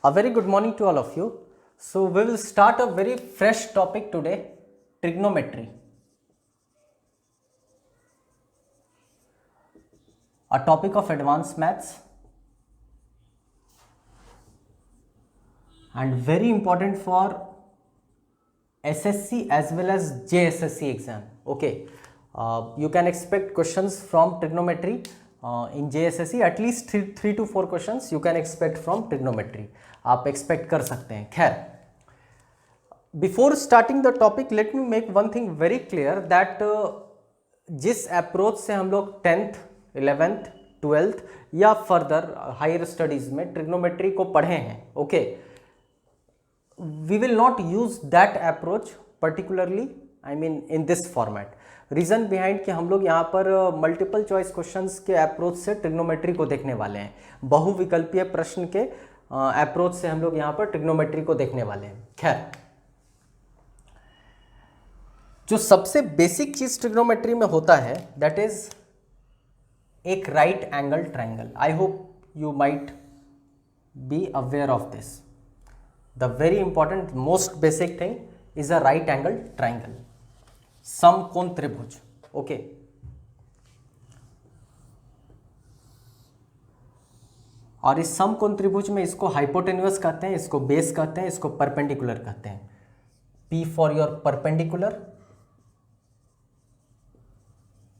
A very good morning to all of you. So we will start a very fresh topic today, trigonometry. A topic of advanced maths and very important for SSC as well as JSSC exam. Okay, you can expect questions from trigonometry in JSSC, at least three to four questions you can expect from trigonometry. आप expect कर सकते हैं. खैर, before starting the topic, let me make one thing very clear that जिस approach से हम लोग 10th, 11th, 12th या फर्दर हायर स्टडीज में ट्रिग्नोमेट्री को पढ़े हैं, okay, we will not use that approach particularly, I mean in this format. Reason behind कि हम लोग यहाँ पर मल्टीपल चॉइस क्वेश्चंस के अप्रोच से ट्रिग्नोमेट्री को देखने वाले हैं. बहुविकल्पीय प्रश्न के अप्रोच से हम लोग यहाँ पर ट्रिग्नोमेट्री को देखने वाले हैं. खैर, जो सबसे बेसिक चीज ट्रिग्नोमेट्री में होता है दैट इज एक right angle triangle. I hope you might be aware of this. The very important most basic thing is a right angle triangle, समकोण त्रिभुज. ओके, और इस समकोण त्रिभुज में इसको हाइपोटेन्यूस कहते हैं, इसको बेस कहते हैं, इसको परपेंडिकुलर कहते हैं. P for your perpendicular,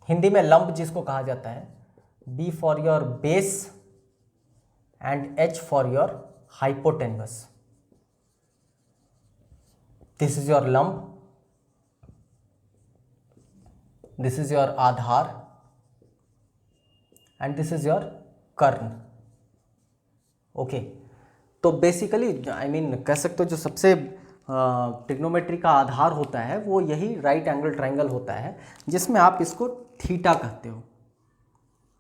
Hindi में लंब जिसको कहा जाता है, B for your base and H for your hypotenuse. This is your lamb, this is your aadhar and this is your karn. Okay, तो बेसिकली आई मीन कह सकते हो जो सबसे ट्रिग्नोमेट्री का आधार होता है वो यही राइट एंगल ट्राइंगल होता है, जिसमें आप इसको थीटा कहते हो.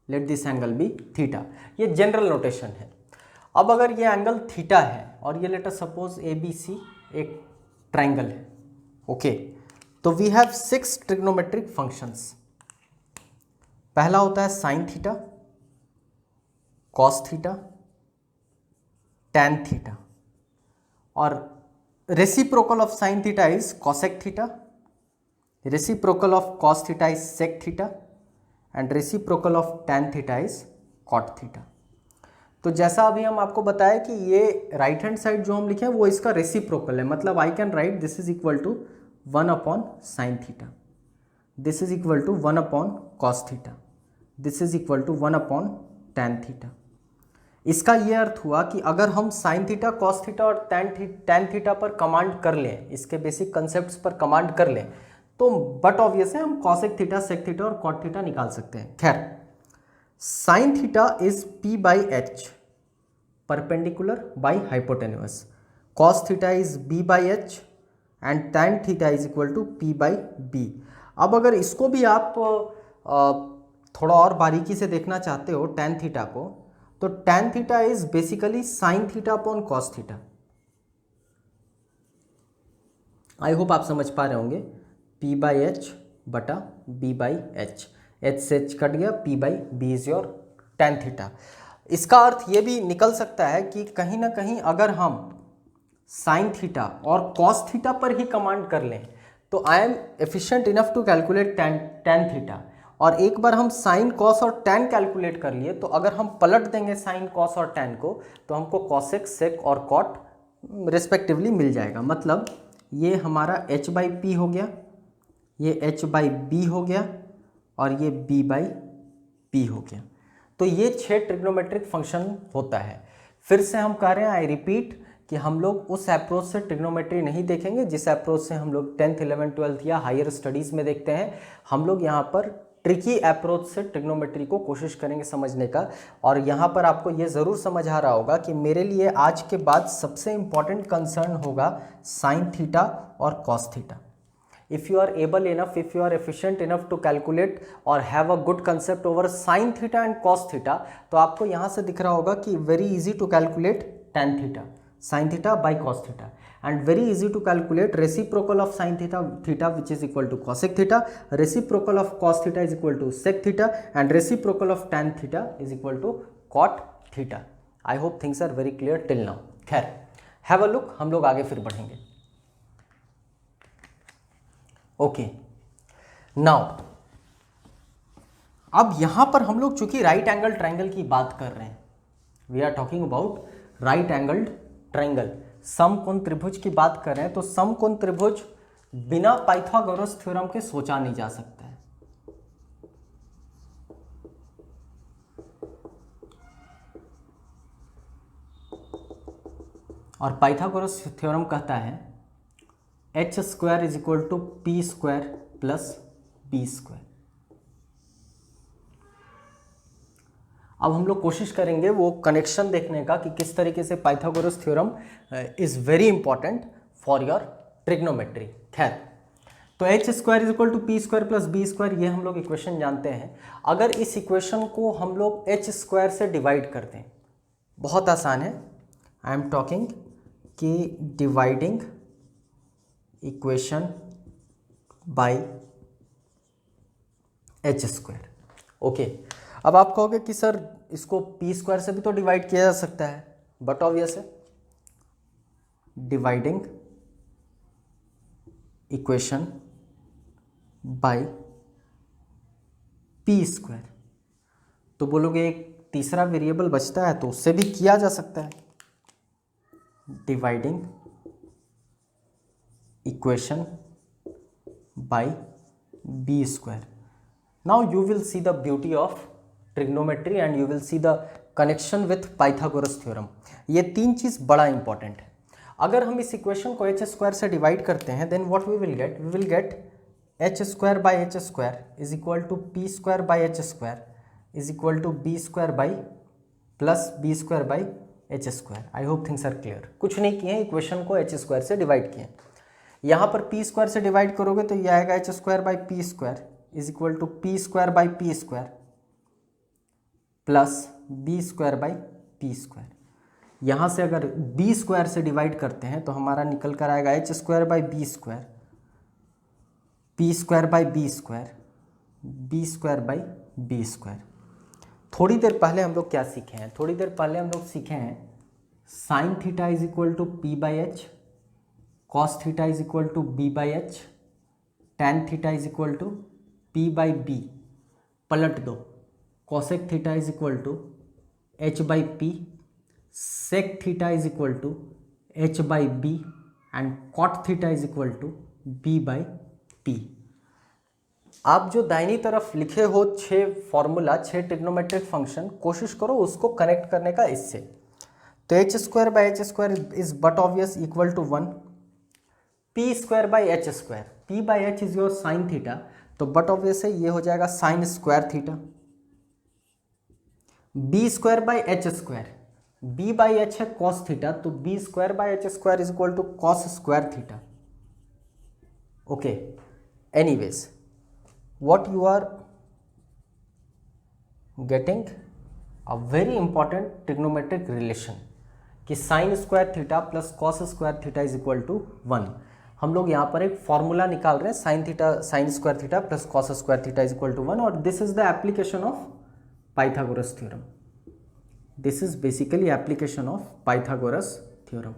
Let this angle be theta. ये जनरल नोटेशन है. अब अगर ये एंगल थीटा है और ये लेट अस सपोज ABC एक ट्राइंगल है, ओके, तो वी हैव 6 ट्रिग्नोमेट्रिक फंक्शंस. पहला होता है sine theta, cos theta, tan theta, और reciprocal of sine theta is cosec theta, reciprocal of cos theta is sec theta and reciprocal of tan theta is cot theta. तो जैसा अभी हम आपको बताया कि ये राइट हैंड साइड जो हम लिखे हैं वो इसका रेसिप्रोकल है, मतलब I can write this is equal to 1 upon sine theta, this is equal to 1 upon cos theta, this is equal to 1 upon tan theta. इसका ये अर्थ हुआ कि अगर हम साइन थीटा, कॉस थीटा और टैन थीटा पर कमांड कर लें, इसके बेसिक कंसेप्ट्स पर कमांड कर लें, तो बट ऑब्वियस है हम कॉसेक थीटा, सेक थीटा और कॉट थीटा निकाल सकते हैं. खैर, sine theta is P by H perpendicular by hypotenuse, cos theta is B by H and tan theta is equal to P by B. अब अगर इसको भी आप थोड़ा और बारीकी से देखना चाहते हो टैन थीटा को, तो tan theta is basically sine theta upon cos theta. I hope आप समझ पा रहे होंगे. P बाई H बटा B बाई H, H से H कट गया, P by B is your tan theta. इसका अर्थ ये भी निकल सकता है कि कहीं ना कहीं अगर हम साइन थीटा और कॉस थीटा पर ही कमांड कर लें तो I am efficient enough to calculate tan theta. और एक बार हम साइन, कॉस और टैन कैलकुलेट कर लिए तो अगर हम पलट देंगे साइन, कॉस और टैन को तो हमको कॉसेक, सेक और कॉट रिस्पेक्टिवली मिल जाएगा. मतलब ये हमारा H बाई P हो गया, ये H बाई B हो गया और ये B बाई P हो गया. तो ये 6 ट्रिग्नोमेट्रिक फंक्शन होता है. फिर से हम कह रहे हैं, आई रिपीट, कि हम लोग उस अप्रोच से ट्रिग्नोमेट्री नहीं देखेंगे जिस अप्रोच से हम लोग 10th, 11th, 12th या हायर स्टडीज़ में देखते हैं. हम लोग यहाँ पर ट्रिकी अप्रोच से ट्रिग्नोमेट्री को कोशिश करेंगे समझने का. और यहाँ पर आपको ये ज़रूर समझ आ रहा होगा कि मेरे लिए आज के बाद सबसे इम्पॉर्टेंट कंसर्न होगा साइन थीटा और cos theta. If you are able enough, if you are efficient enough to calculate or have a good concept over sin theta and cos theta, तो आपको यहाँ से दिख रहा होगा कि very easy to calculate tan theta, sin theta by cos theta, and very easy to calculate reciprocal of sin theta which is equal to cosec theta, reciprocal of cos theta is equal to sec theta, and reciprocal of tan theta is equal to cot theta. I hope things are very clear till now. खैर, have a look, हम लोग आगे फिर बढ़ेंगे। Okay, now अब यहां पर हम लोग चूंकि राइट एंगल ट्रायंगल की बात कर रहे हैं, we are talking about right angled triangle, समकोण त्रिभुज की बात कर रहे हैं, तो समकोण त्रिभुज बिना पाइथागोरस थ्योरम के सोचा नहीं जा सकता है। और पाइथागोरस थ्योरम कहता है H square is equal to P square plus B square. अब हम लोग कोशिश करेंगे वो कनेक्शन देखने का कि किस तरीके से Pythagoras theorem is very important for your trigonometry. खैर, तो H square is equal to P square plus B square, ये हम लोग इक्वेशन जानते हैं। अगर इस इक्वेशन को हम लोग एच स्क्वायर से डिवाइड करते हैं, बहुत आसान है, आई एम टॉकिंग कि dividing equation by H square. Okay, अब आप कहोगे कि सर इसको पी स्क्वायर से भी तो डिवाइड किया जा सकता है, बट ऑब्वियस है, dividing equation by P square, तो बोलोगे एक तीसरा वेरिएबल बचता है तो उससे भी किया जा सकता है, dividing equation by B square. Now you will see the beauty of trigonometry and you will see the connection with Pythagoras theorem. ये तीन चीज बड़ा इंपॉर्टेंट है। अगर हम इस इक्वेशन को एच स्क्वायर से डिवाइड करते हैं, then what we will get H square by H square is equal to P square by H square is equal to B square by plus B square by H square. I hope things are clear. कुछ नहीं किए, equation को H square से divide किए। यहाँ पर P square से divide करोगे तो ये आएगा H square by P square is equal to P square by P square plus B square by P square. यहाँ से अगर बी स्क्वायर से डिवाइड करते हैं तो हमारा निकल कर आएगा H square by B square, P square by B square, B square by B square. थोड़ी देर पहले हम लोग क्या सीखे हैं? थोड़ी देर पहले हम लोग सीखे हैं sine theta is equal to P by H, cos theta is equal to B by H, tan theta is equal to P by B. पलट दो, cosec theta is equal to H by P, sec theta is equal to H by B and cot theta is equal to B by P. आप जो दाहिनी तरफ लिखे हो 6 formula, 6 trigonometric function, कोशिश करो उसको कनेक्ट करने का इससे। तो H square by H square is but obvious equal to 1, P square by H square, P by H is your sine theta, तो बट ऑब्वियस है ये हो जाएगा sine square theta. B square by H square, B by H है cos theta, तो B square by H square is equal to cos square theta. Okay, anyways what you are getting a very important trigonometric relation कि sine square theta plus cos square theta is equal to 1। हम लोग यहाँ पर एक formula निकाल रहे हैं sine theta, sine square theta plus cos square theta is equal to 1, और this is the application of Pythagoras theorem. This is basically application of Pythagoras theorem.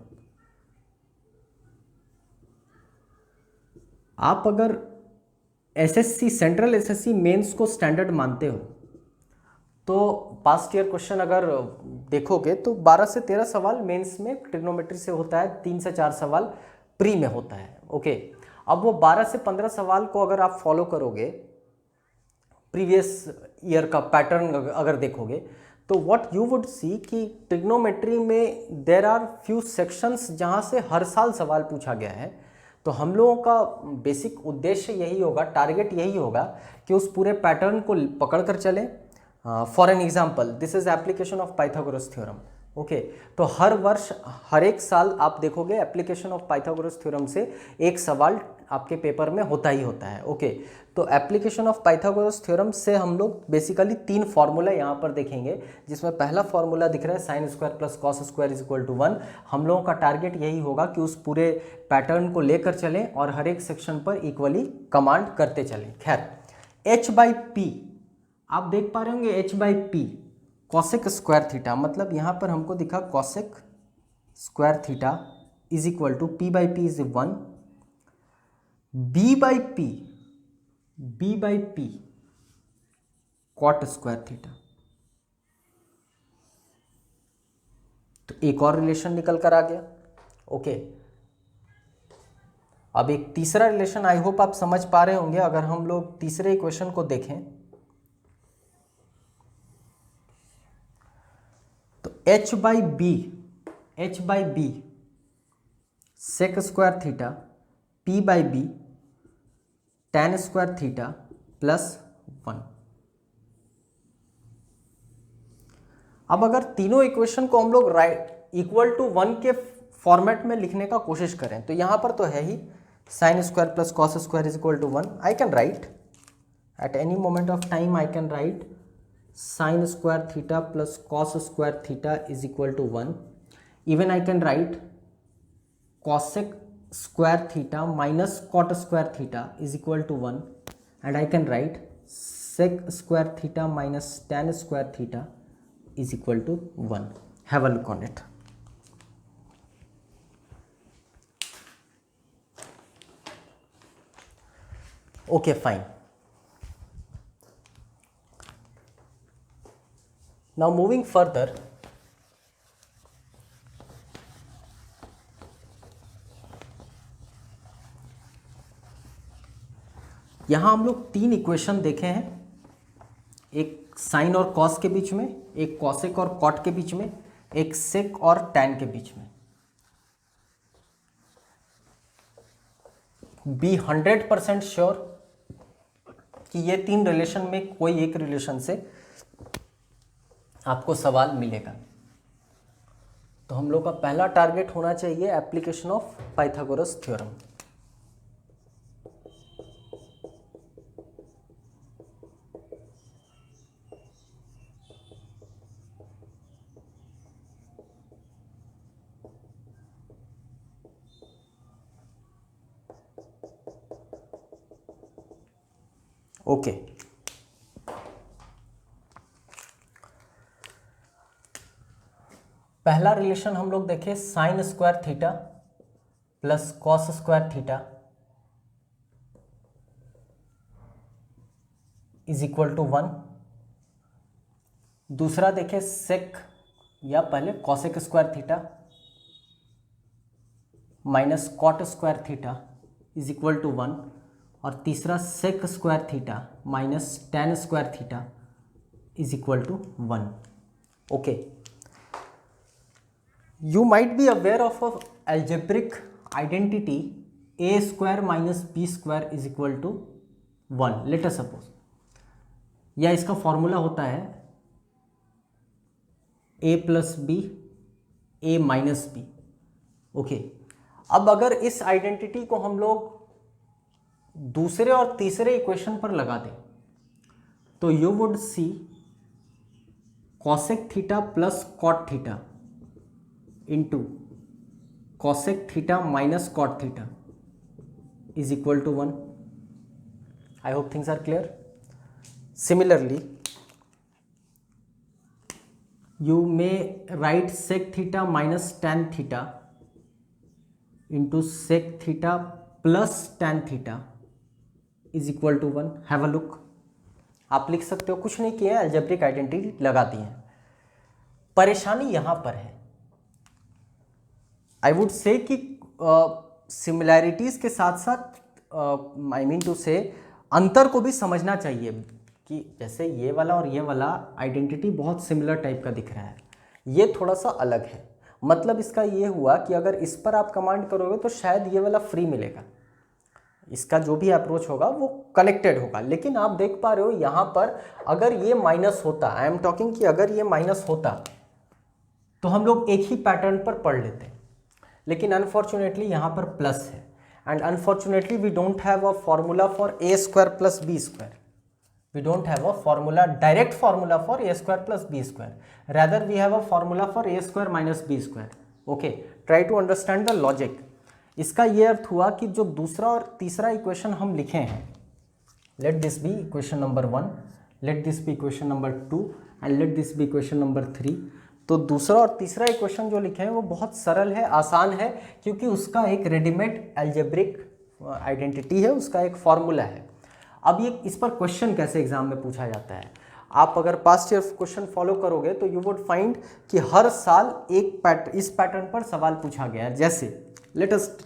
आप अगर एसएससी, सेंट्रल एसएससी मेंस को standard मानते हो तो past year question अगर देखोगे तो 12 से 13 सवाल मेंस में ट्रिग्नोमेट्री से होता है, 3 से 4 सवाल प्री में होता है। ओके, अब वो 12 से 15 सवाल को अगर आप फॉलो करोगे, प्रीवियस ईयर का पैटर्न अगर देखोगे, तो व्हाट यू वुड सी कि ट्रिग्नोमेट्री में देयर आर फ्यू सेक्शंस जहाँ से हर साल सवाल पूछा गया है। तो हम लोगों का बेसिक उद्देश्य यही होगा, टारगेट यही होगा कि उस पूरे पैटर्न को पकड़ कर चलें। For an example, this is application of Pythagoras theorem. Okay, तो हर वर्ष, हर एक साल आप देखोगे एप्लीकेशन ऑफ पाइथागोरस थ्योरम से एक सवाल आपके पेपर में होता ही होता है। ओके, तो एप्लीकेशन ऑफ पाइथागोरस थ्योरम से हम लोग बेसिकली 3 फॉर्मूला यहाँ पर देखेंगे, जिसमें पहला फॉर्मूला दिख रहा है sine square plus cos square is equal to 1। हम लोगों का टारगेट यही होगा कि उस पूरे पैटर्न को लेकर चलें और हर एक सेक्शन पर इक्वली कमांड करते चलें। खैर, एच बाई पी आप देख पा रहे होंगे, H by P cosec square theta, मतलब यहाँ पर हमको दिखा cosec square theta is equal to P by P is 1, B by P cot square theta. तो एक और रिलेशन निकल कर आ गया। ओके, अब एक तीसरा रिलेशन आई होप आप समझ पा रहे होंगे। अगर हम लोग तीसरे इक्वेशन को देखें तो h by B sec square theta p by B tan square theta plus 1। अब अगर तीनों इक्वेशन को हम लोग राइट इक्वल टू 1 के फॉर्मेट में लिखने का कोशिश करें तो यहाँ पर तो है ही sine square plus cos square is equal to 1। I can write at any moment of time, I can write sin square theta plus cos square theta is equal to 1. Even I can write cosec square theta minus cot square theta is equal to 1, and I can write sec square theta minus tan square theta is equal to 1. Have a look on it. Okay, fine. Now moving further, यहाँ हम लोग तीन equation देखे हैं, एक sign और cos के बीच में, एक कॉसेक और कॉट के बीच में, एक सेक और टैन के बीच में। बी 100% श्योर कि ये तीन रिलेशन में कोई एक रिलेशन से आपको सवाल मिलेगा। तो हम लोग का पहला टारगेट होना चाहिए application of Pythagoras theorem. Okay, पहला रिलेशन हम लोग देखें sine square theta plus cos square theta is equal to 1। दूसरा देखें सेक या पहले cosec square theta minus cot square theta is equal to 1। और तीसरा sec square theta minus tan square theta is equal to 1। Okay, you might be aware of a algebraic identity a square minus b square is equal to 1. let us suppose, या इसका formula होता है a plus b a minus b. Okay, अब अगर इस identity को हम लोग दूसरे और तीसरे इक्वेशन पर लगा दें तो you would see cosec theta plus cot theta into cosec theta minus cot theta is equal to 1. I hope things are clear. Similarly, you may write sec theta minus tan theta into sec theta plus tan theta is equal to 1. Have a look. आप लिख सकते हो, कुछ नहीं किया, algebraic identity लगा दी है। परेशानी यहां पर है, आई वुड से कि सिमिलैरिटीज़ के साथ साथ आई मीन टू से अंतर को भी समझना चाहिए कि जैसे ये वाला और ये वाला आइडेंटिटी बहुत सिमिलर टाइप का दिख रहा है, ये थोड़ा सा अलग है। मतलब इसका ये हुआ कि अगर इस पर आप कमांड करोगे तो शायद ये वाला फ्री मिलेगा, इसका जो भी अप्रोच होगा वो कनेक्टेड होगा। लेकिन आप देख पा रहे हो यहाँ पर अगर ये माइनस होता, आई एम टॉकिंग कि अगर ये माइनस होता तो हम लोग एक ही पैटर्न पर पढ़ लेते, लेकिन अनफॉर्चुनेटली यहाँ पर प्लस है। And unfortunately we don't have a formula for a square plus B square, we don't have a formula, direct formula for a square plus B square, rather we have a formula for a square minus b square. Okay, try to understand the logic. इसका ये अर्थ हुआ कि जो दूसरा और तीसरा equation हम लिखे हैं, let this be equation number 1, let this be equation number 2 and let this be equation number 3। तो दूसरा और तीसरा इक्वेशन जो लिखे हैं वो बहुत सरल है, आसान है, क्योंकि उसका एक रेडीमेड अलजेब्रिक आइडेंटिटी है, उसका एक फॉर्मूला है। अब ये इस पर क्वेश्चन कैसे एग्जाम में पूछा जाता है, आप अगर पास्ट ईयर क्वेश्चन फॉलो करोगे तो यू वुड फाइंड कि हर साल इस पैटर्न पर सवाल पूछा गया है। जैसे let us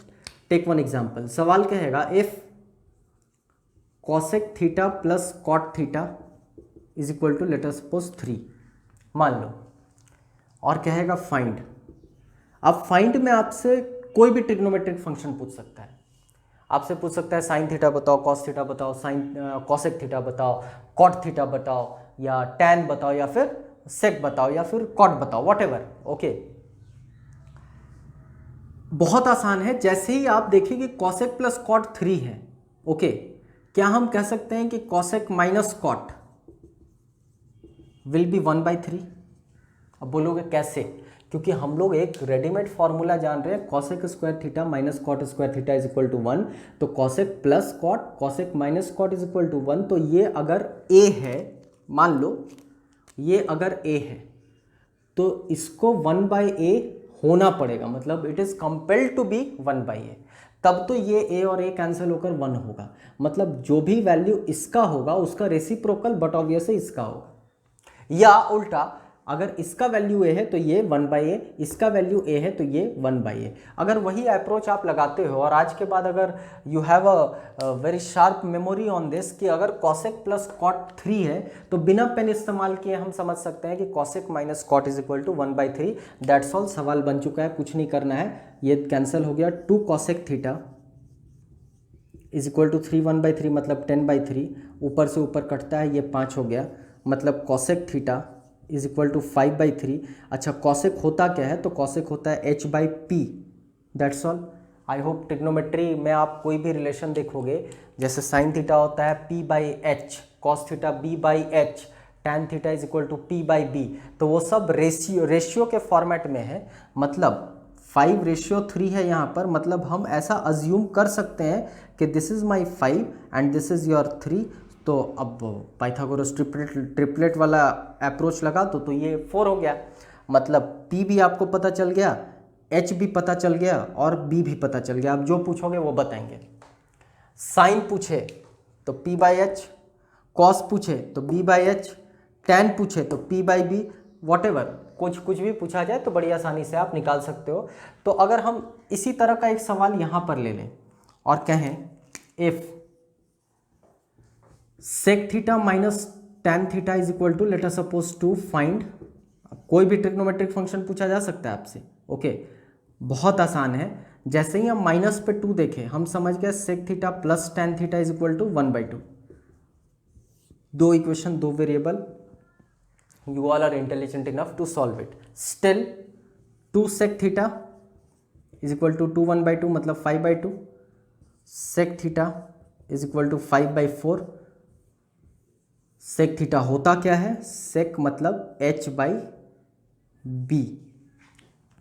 take one example, सवाल कहेगा if cosec theta plus cot theta is equal to let us suppose 3 मान लो, और कहेगा फाइंड। अब फाइंड में आपसे कोई भी ट्रिग्नोमेट्रिक फंक्शन पूछ सकता है, आपसे पूछ सकता है साइन थीटा बताओ, कॉस थीटा बताओ, कॉसेक थीटा बताओ, कॉट थीटा बताओ, या टैन बताओ, या फिर सेक बताओ, या फिर कॉट बताओ, व्हाटएवर। ओके, बहुत आसान है। जैसे ही आप देखिए कि कॉसेक प्लस कॉट 3 है, ओके, क्या हम कह सकते हैं कि cosec minus cot will be 1/3? अब बोलोगे कैसे, क्योंकि हम लोग एक रेडीमेड फॉर्मूला जान रहे हैं, cosec square theta minus cot square theta is equal to 1। तो cosec plus cot, cosec minus cot is equal to 1। तो ये अगर a है, मान लो ये अगर a है, तो इसको 1/a होना पड़ेगा, मतलब it is compelled to be 1/a। तब तो ये a और a कैंसिल होकर 1 होगा, मतलब जो भी वैल्यू इसका होगा उसका रेसिप्रोकल बट ऑब्वियसली इसका होगा। या उल्टा, अगर इसका वैल्यू a है तो ये 1/a, इसका वैल्यू a है तो ये 1/a। अगर वही अप्रोच आप लगाते हो, और आज के बाद अगर you have a very sharp memory on this कि अगर कॉसेक प्लस कॉट 3 है तो बिना पेन इस्तेमाल किए हम समझ सकते हैं कि cosec minus cot is equal to 1/3। That's all, सवाल बन चुका है, कुछ नहीं करना है। ये कैंसिल हो गया, 2 cosec theta is equal to 3 1/3 मतलब 10/3, ऊपर से ऊपर कटता है, ये 5 हो गया, मतलब cosec theta is equal to 5/3। अच्छा, कॉसेक होता क्या है, तो कॉसेक होता है h/p। That's all. I hope trigonometry में आप कोई भी रिलेशन देखोगे, जैसे साइन थीटा होता है p/h, cos theta b/h, tan theta is equal to p/b, तो वो सब रेशियो के फॉर्मेट में है। मतलब 5:3 है यहाँ पर, मतलब हम ऐसा अज्यूम कर सकते हैं कि this is my 5 and this is your 3। तो अब पाइथागोरस ट्रिपलेट वाला अप्रोच लगा तो ये 4 हो गया, मतलब P भी आपको पता चल गया, H भी पता चल गया और B भी पता चल गया। अब जो पूछोगे वो बताएंगे। साइन पूछे तो P/h, कॉस पूछे तो B/h, टैन पूछे तो P/b, व्हाटएवर, कुछ भी पूछा जाए तो बड़ी आसानी से आप निकाल सकते हो। तो अगर हम इसी तरह का एक सवाल यहाँ पर ले लें और कहें if sec theta minus tan theta is equal to let us suppose to find, कोई भी ट्रिग्नोमेट्रिक फंक्शन पूछा जा सकता है आपसे। ओके, बहुत आसान है। जैसे ही हम माइनस पे 2 देखें, हम समझ गए sec theta plus tan theta is equal to 1/2। 2 equation, 2 variable, you all are intelligent enough to solve it. Still 2 sec theta is equal to 2 1/2 मतलब 5/2, sec theta is equal to 5/4। sec theta होता क्या है, sec मतलब h/b,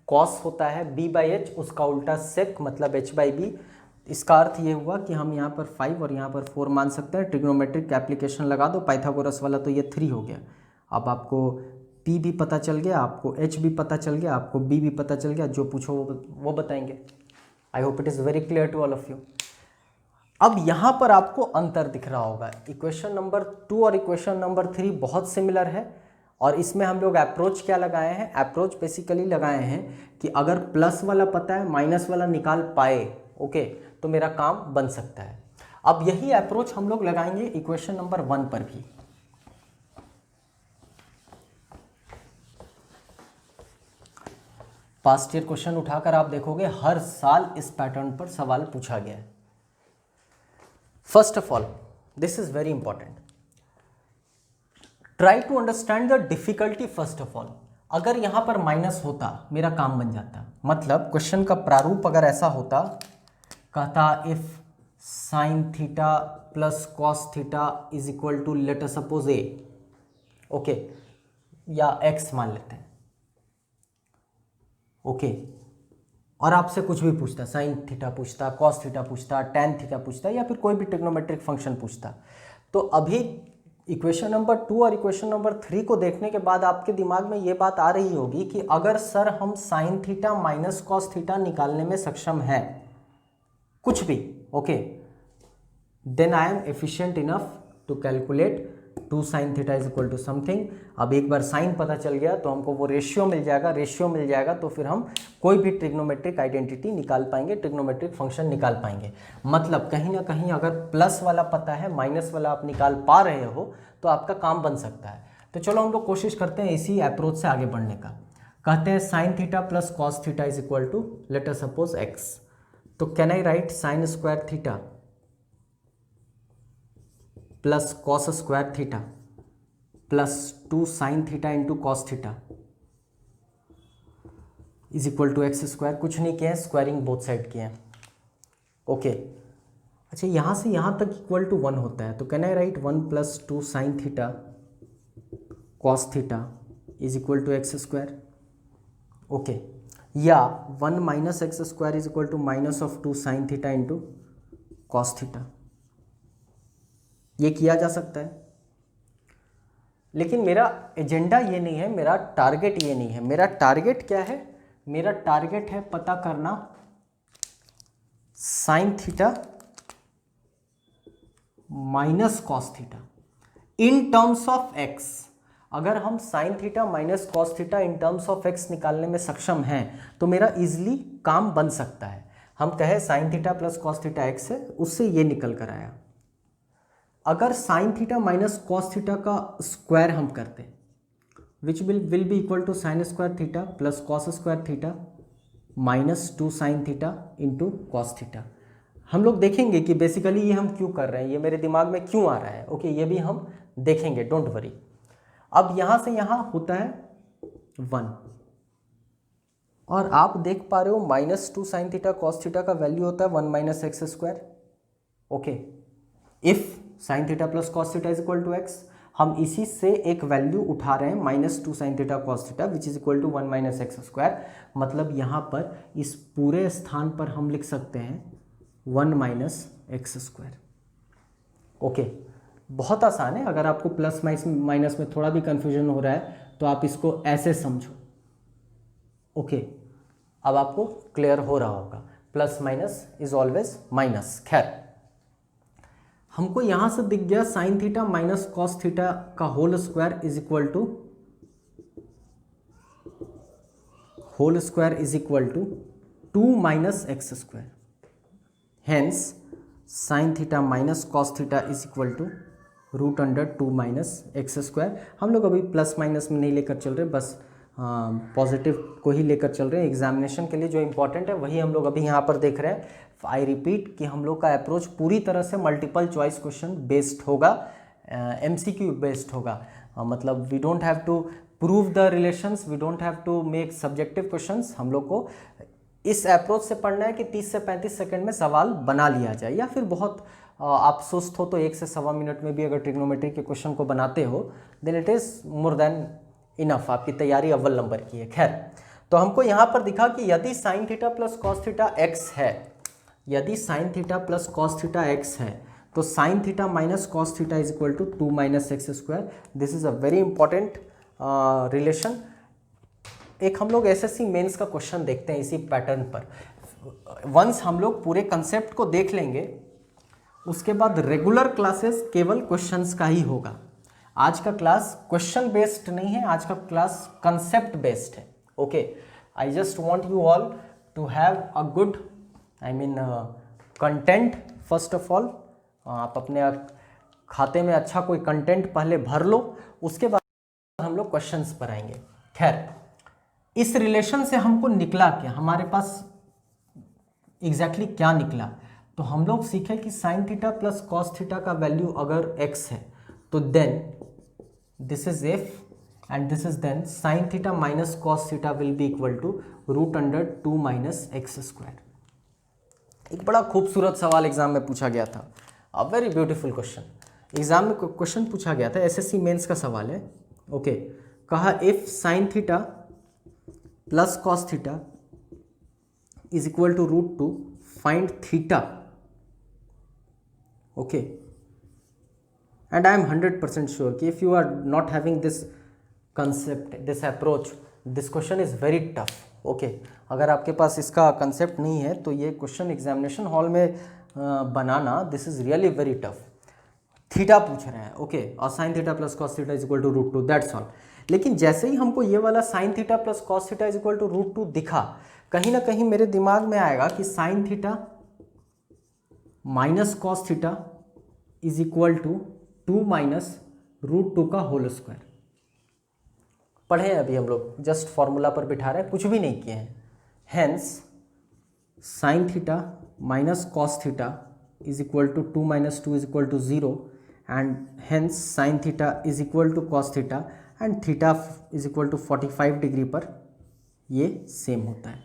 cos होता है b/h, उसका उल्टा sec मतलब h/b। इसका अर्थ ये हुआ कि हम यहाँ पर 5 और यहाँ पर 4 मान सकते हैं। ट्रिग्नोमेट्रिक एप्लीकेशन लगा दो पाइथागोरस वाला, तो ये 3 हो गया। अब आपको P भी पता चल गया, आपको H भी पता चल गया, आपको B भी पता चल गया, जो पूछो वो बताएंगे। I hope it is very clear to all of you. अब यहाँ पर आपको अंतर दिख रहा होगा, इक्वेशन नंबर 2 और इक्वेशन नंबर 3 बहुत सिमिलर है, और इसमें हम लोग अप्रोच क्या लगाए हैं, अप्रोच बेसिकली लगाए हैं कि अगर प्लस वाला पता है माइनस वाला निकाल पाए, ओके, तो मेरा काम बन सकता है। अब यही अप्रोच हम लोग लगाएंगे इक्वेशन नंबर 1 पर भी। पास्ट ईयर क्वेश्चन उठाकर आप देखोगे हर साल इस पैटर्न पर सवाल पूछा गया है। First of all, this is very important, try to understand the difficulty first of all. अगर यहां पर माइनस होता, मेरा काम बन जाता, मतलब क्वेश्चन का प्रारूप अगर ऐसा होता, कहता if sine theta plus cos theta is equal to let us suppose a, okay, या एक्स मान लेते हैं, ओके, और आपसे कुछ भी पूछता, साइन थीटा पूछता, कॉस थीटा पूछता, टैन थीटा पूछता, या फिर कोई भी ट्रिग्नोमेट्रिक फंक्शन पूछता, तो अभी इक्वेशन नंबर 2 और इक्वेशन नंबर 3 को देखने के बाद आपके दिमाग में ये बात आ रही होगी कि अगर सर हम sine theta minus cos theta निकालने में सक्षम हैं, कुछ भी, okay, then I am efficient enough to calculate 2 sine theta is equal to something. अब एक बार साइन पता चल गया तो हमको वो रेशियो मिल जाएगा, रेशियो मिल जाएगा तो फिर हम कोई भी ट्रिग्नोमेट्रिक आइडेंटिटी निकाल पाएंगे, ट्रिग्नोमेट्रिक फंक्शन निकाल पाएंगे। मतलब कहीं ना कहीं अगर प्लस वाला पता है, माइनस वाला आप निकाल पा रहे हो तो आपका काम बन सकता है। तो चलो हम लोग कोशिश करते हैं इसी अप्रोच से आगे बढ़ने का। कहते हैं sine theta plus cos theta is equal to let us suppose x. तो can I write sine square theta plus cos square theta plus 2 sine theta into cos theta is equal to x square. कुछ नहीं किया है, squaring both side किए हैं, okay. अच्छा, यहाँ से यहाँ तक इक्वल टू 1 होता है, तो can I write 1 plus 2 sine theta cos theta is equal to x square, okay. या 1 minus x square is equal to minus of 2 sine theta into cos theta, ये किया जा सकता है। लेकिन मेरा एजेंडा ये नहीं है, मेरा टारगेट ये नहीं है। मेरा टारगेट क्या है? मेरा टारगेट है पता करना sign theta minus cos theta in terms of x. अगर हम sine theta minus cos theta in terms of x निकालने में सक्षम हैं तो मेरा इजीली काम बन सकता है। हम कहें sine theta plus cos theta x है, उससे ये निकल कर आया। अगर sine theta minus cos theta का स्क्वायर हम करते which will be equal to sine square theta plus cos square theta minus 2 sine theta into cos theta. हम लोग देखेंगे कि बेसिकली ये हम क्यों कर रहे हैं, ये मेरे दिमाग में क्यों आ रहा है, ओके, ये भी हम देखेंगे, डोंट वरी। अब यहाँ से यहाँ होता है 1 और आप देख पा रहे हो minus 2 sine theta cos theta का वैल्यू होता है 1 minus x square, okay. If sine theta plus cos theta is equal to x, हम इसी से एक वैल्यू उठा रहे हैं minus 2 sine theta cos theta which is equal to 1 minus x square. मतलब यहाँ पर इस पूरे स्थान पर हम लिख सकते हैं 1 माइनस एक्स स्क्वायर, ओके। बहुत आसान है। अगर आपको प्लस माइनस में थोड़ा भी कंफ्यूजन हो रहा है तो आप इसको ऐसे समझो, ओके। अब आपको क्लियर हो रहा होगा, plus minus is always minus. खैर, हमको यहां से दिख गया sine theta minus cos theta का whole square is equal to 2 minus x square. Hence sine theta minus cos theta is equal to root under 2 minus x square. हम लोग अभी प्लस माइनस में नहीं लेकर चल रहे, बस पॉजिटिव को ही लेकर चल रहे हैं। एग्जामिनेशन के लिए जो इंपॉर्टेंट है वही हम लोग अभी यहाँ पर देख रहे हैं। आई रिपीट कि हम लोग का अप्रोच पूरी तरह से मल्टीपल चॉइस क्वेश्चन बेस्ड होगा, एमसीक्यू बेस्ड होगा। मतलब we don't have to prove the relations, we don't have to make subjective questions. हम लोग को इस अप्रोच से पढ़ना है कि 30 से 35 सेकंड में सवाल बना लिया जाए, या फिर बहुत आप सुस्त हो तो 1 से सवा मिनट में भी अगर ट्रिग्नोमेट्री के क्वेश्चन को बनाते हो then it is more than enough, आपकी तैयारी अव्वल नंबर की है। खैर, तो हमको यहाँ पर दिखा कि यदि sine theta plus cos theta x है, यदि sine theta plus cos theta x है तो sine theta minus cos theta is equal to 2 minus x square. This is a very important relation. एक हम लोग एसएससी मेंस का question देखते हैं इसी पैटर्न पर। वंस हम लोग पूरे कंसेप्ट को देख लेंगे उसके बाद रेगुलर क्लासेस केवल क्वेश्चंस का ही होगा। आज का क्लास क्वेश्चन बेस्ड नहीं है, आज का क्लास कंसेप्ट बेस्ड है, okay. I just want you all to have a good content first of all. आप अपने खाते में अच्छा कोई कंटेंट पहले भर लो, उसके बाद हम लोग क्वेश्चंस पर आएंगे। खैर, इस रिलेशन से हमको निकला क्या, हमारे पास एग्जैक्टली क्या निकला, तो हम लोग सीखे कि sine theta plus cos theta का वैल्यू अगर x है तो then this is f and this is then sine theta minus cos theta will be equal to root under 2 minus x square. एक बड़ा खूबसूरत सवाल एग्जाम में पूछा गया था, a very beautiful question. Exam में क्वेश्चन पूछा गया था, एसएससी मेंस का सवाल है, ओके। कहा if sine theta plus cos theta is equal to root 2 find theta, okay, and I am 100% sure कि if you are not having this concept, this approach, this question is very tough. Okay, अगर आपके पास इसका concept नहीं है तो ये question examination hall में बनाना, this is really very tough. Theta पूछ रहे हैं, ओके, और sine theta plus cos theta is equal to √2, that's all. लेकिन जैसे ही हमको ये वाला sine theta plus cos theta is equal to √2 दिखा, कहीं ना कहीं मेरे दिमाग में आएगा कि sine theta minus cos theta is equal to 2 minus √2 का होल स्क्वायर। पढ़े हैं अभी हम लोग, जस्ट फॉर्मूला पर बिठा रहे हैं, कुछ भी नहीं किए हैं। Hence sine theta minus cos theta is equal to 2 minus 2 is equal to 0 and hence sine theta is equal to cos theta and theta is equal to 45 degree पर ये सेम होता है।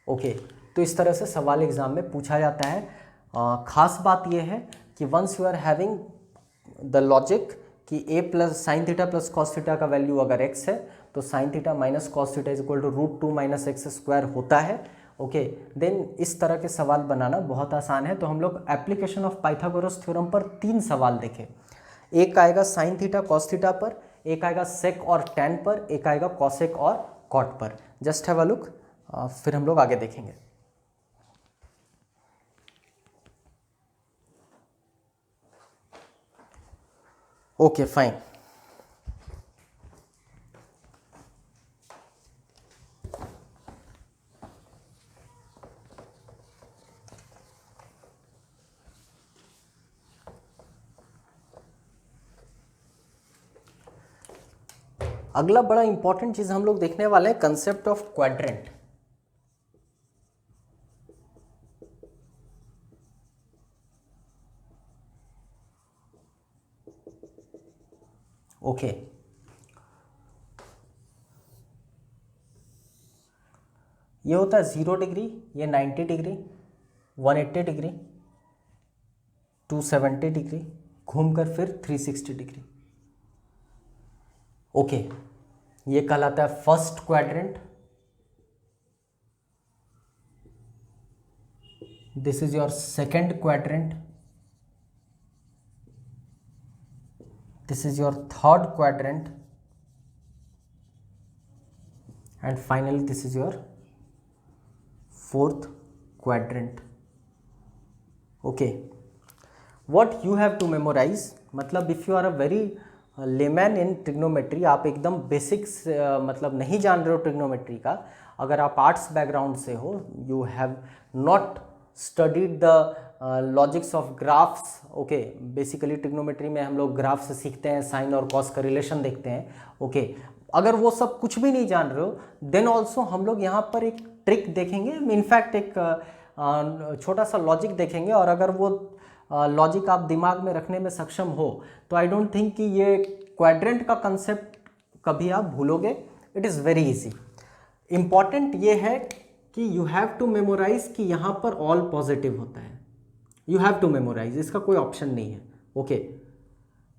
ओके, तो इस तरह से सवाल एग्जाम में पूछा जाता है। खास बात यह है कि once you are having the logic कि a plus sine theta plus cos theta का वैल्यू अगर x है तो sine theta minus cos theta is equal to √2 minus x square होता है। ओके, देन इस तरह के सवाल बनाना बहुत आसान है। तो हम लोग एप्लीकेशन ऑफ पाइथागोरस थ्योरम पर 3 सवाल देखें। एक आएगा साइन थीटा कॉस थीटा पर, एक आएगा सेक और टैन पर, एक आएगा कॉसेक और कॉट पर। जस्ट हैव अ लुक, फिर हम लोग आगे देखेंगे। Okay fine. अगला बड़ा इंपॉर्टेंट चीज हम लोग देखने वाले हैं, कंसेप्ट ऑफ क्वाड्रेंट। ओके, ये होता है 0 डिग्री, ये 90 डिग्री, 180 डिग्री, 270 डिग्री, घूमकर फिर 360 डिग्री। ओके, ये कहलाता है first quadrant. This is your second quadrant, this is your third quadrant and finally this is your fourth quadrant. Okay, what you have to memorise, मतलब if you are a very layman in trigonometry, आप एकदम basics मतलब नहीं जान रहे हो trigonometry का, अगर आप आर्ट्स बैकग्राउंड से हो, you have not studied the logics of graphs. Okay, basically trigonometry में हम लोग ग्राफ से सीखते हैं, साइन और कॉस का रिलेशन देखते हैं। ओके, अगर वो सब कुछ भी नहीं जान रहे हो, देन ऑल्सो हम लोग यहाँ पर एक ट्रिक देखेंगे, इनफैक्ट एक छोटा सा लॉजिक देखेंगे, और अगर वो लॉजिक आप दिमाग में रखने में सक्षम हो तो आई डोंट थिंक कि ये क्वाड्रेंट का कंसेप्ट कभी आप भूलोगे। It is very easy. Important ये है कि यू हैव टू मेमोराइज कि यहाँ पर ऑल पॉजिटिव होता है, यू हैव टू मेमोराइज, इसका कोई ऑप्शन नहीं है। ओके,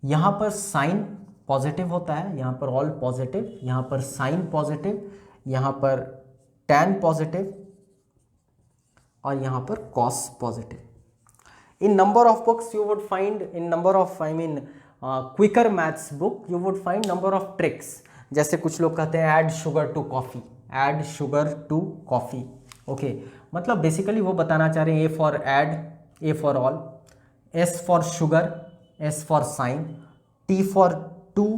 यहाँ पर साइन पॉजिटिव होता है, यहाँ पर ऑल पॉजिटिव, यहाँ पर साइन पॉजिटिव, यहाँ पर टैन पॉजिटिव और यहाँ पर cos positive. In number of books you would find, in number of quicker maths book you would find number of tricks। जैसे कुछ लोग कहते हैं add sugar to coffee, add sugar to coffee। Okay, मतलब basically वो बताना चाह रहे हैं A for add, A for all, S for sugar, S for sign, T for to,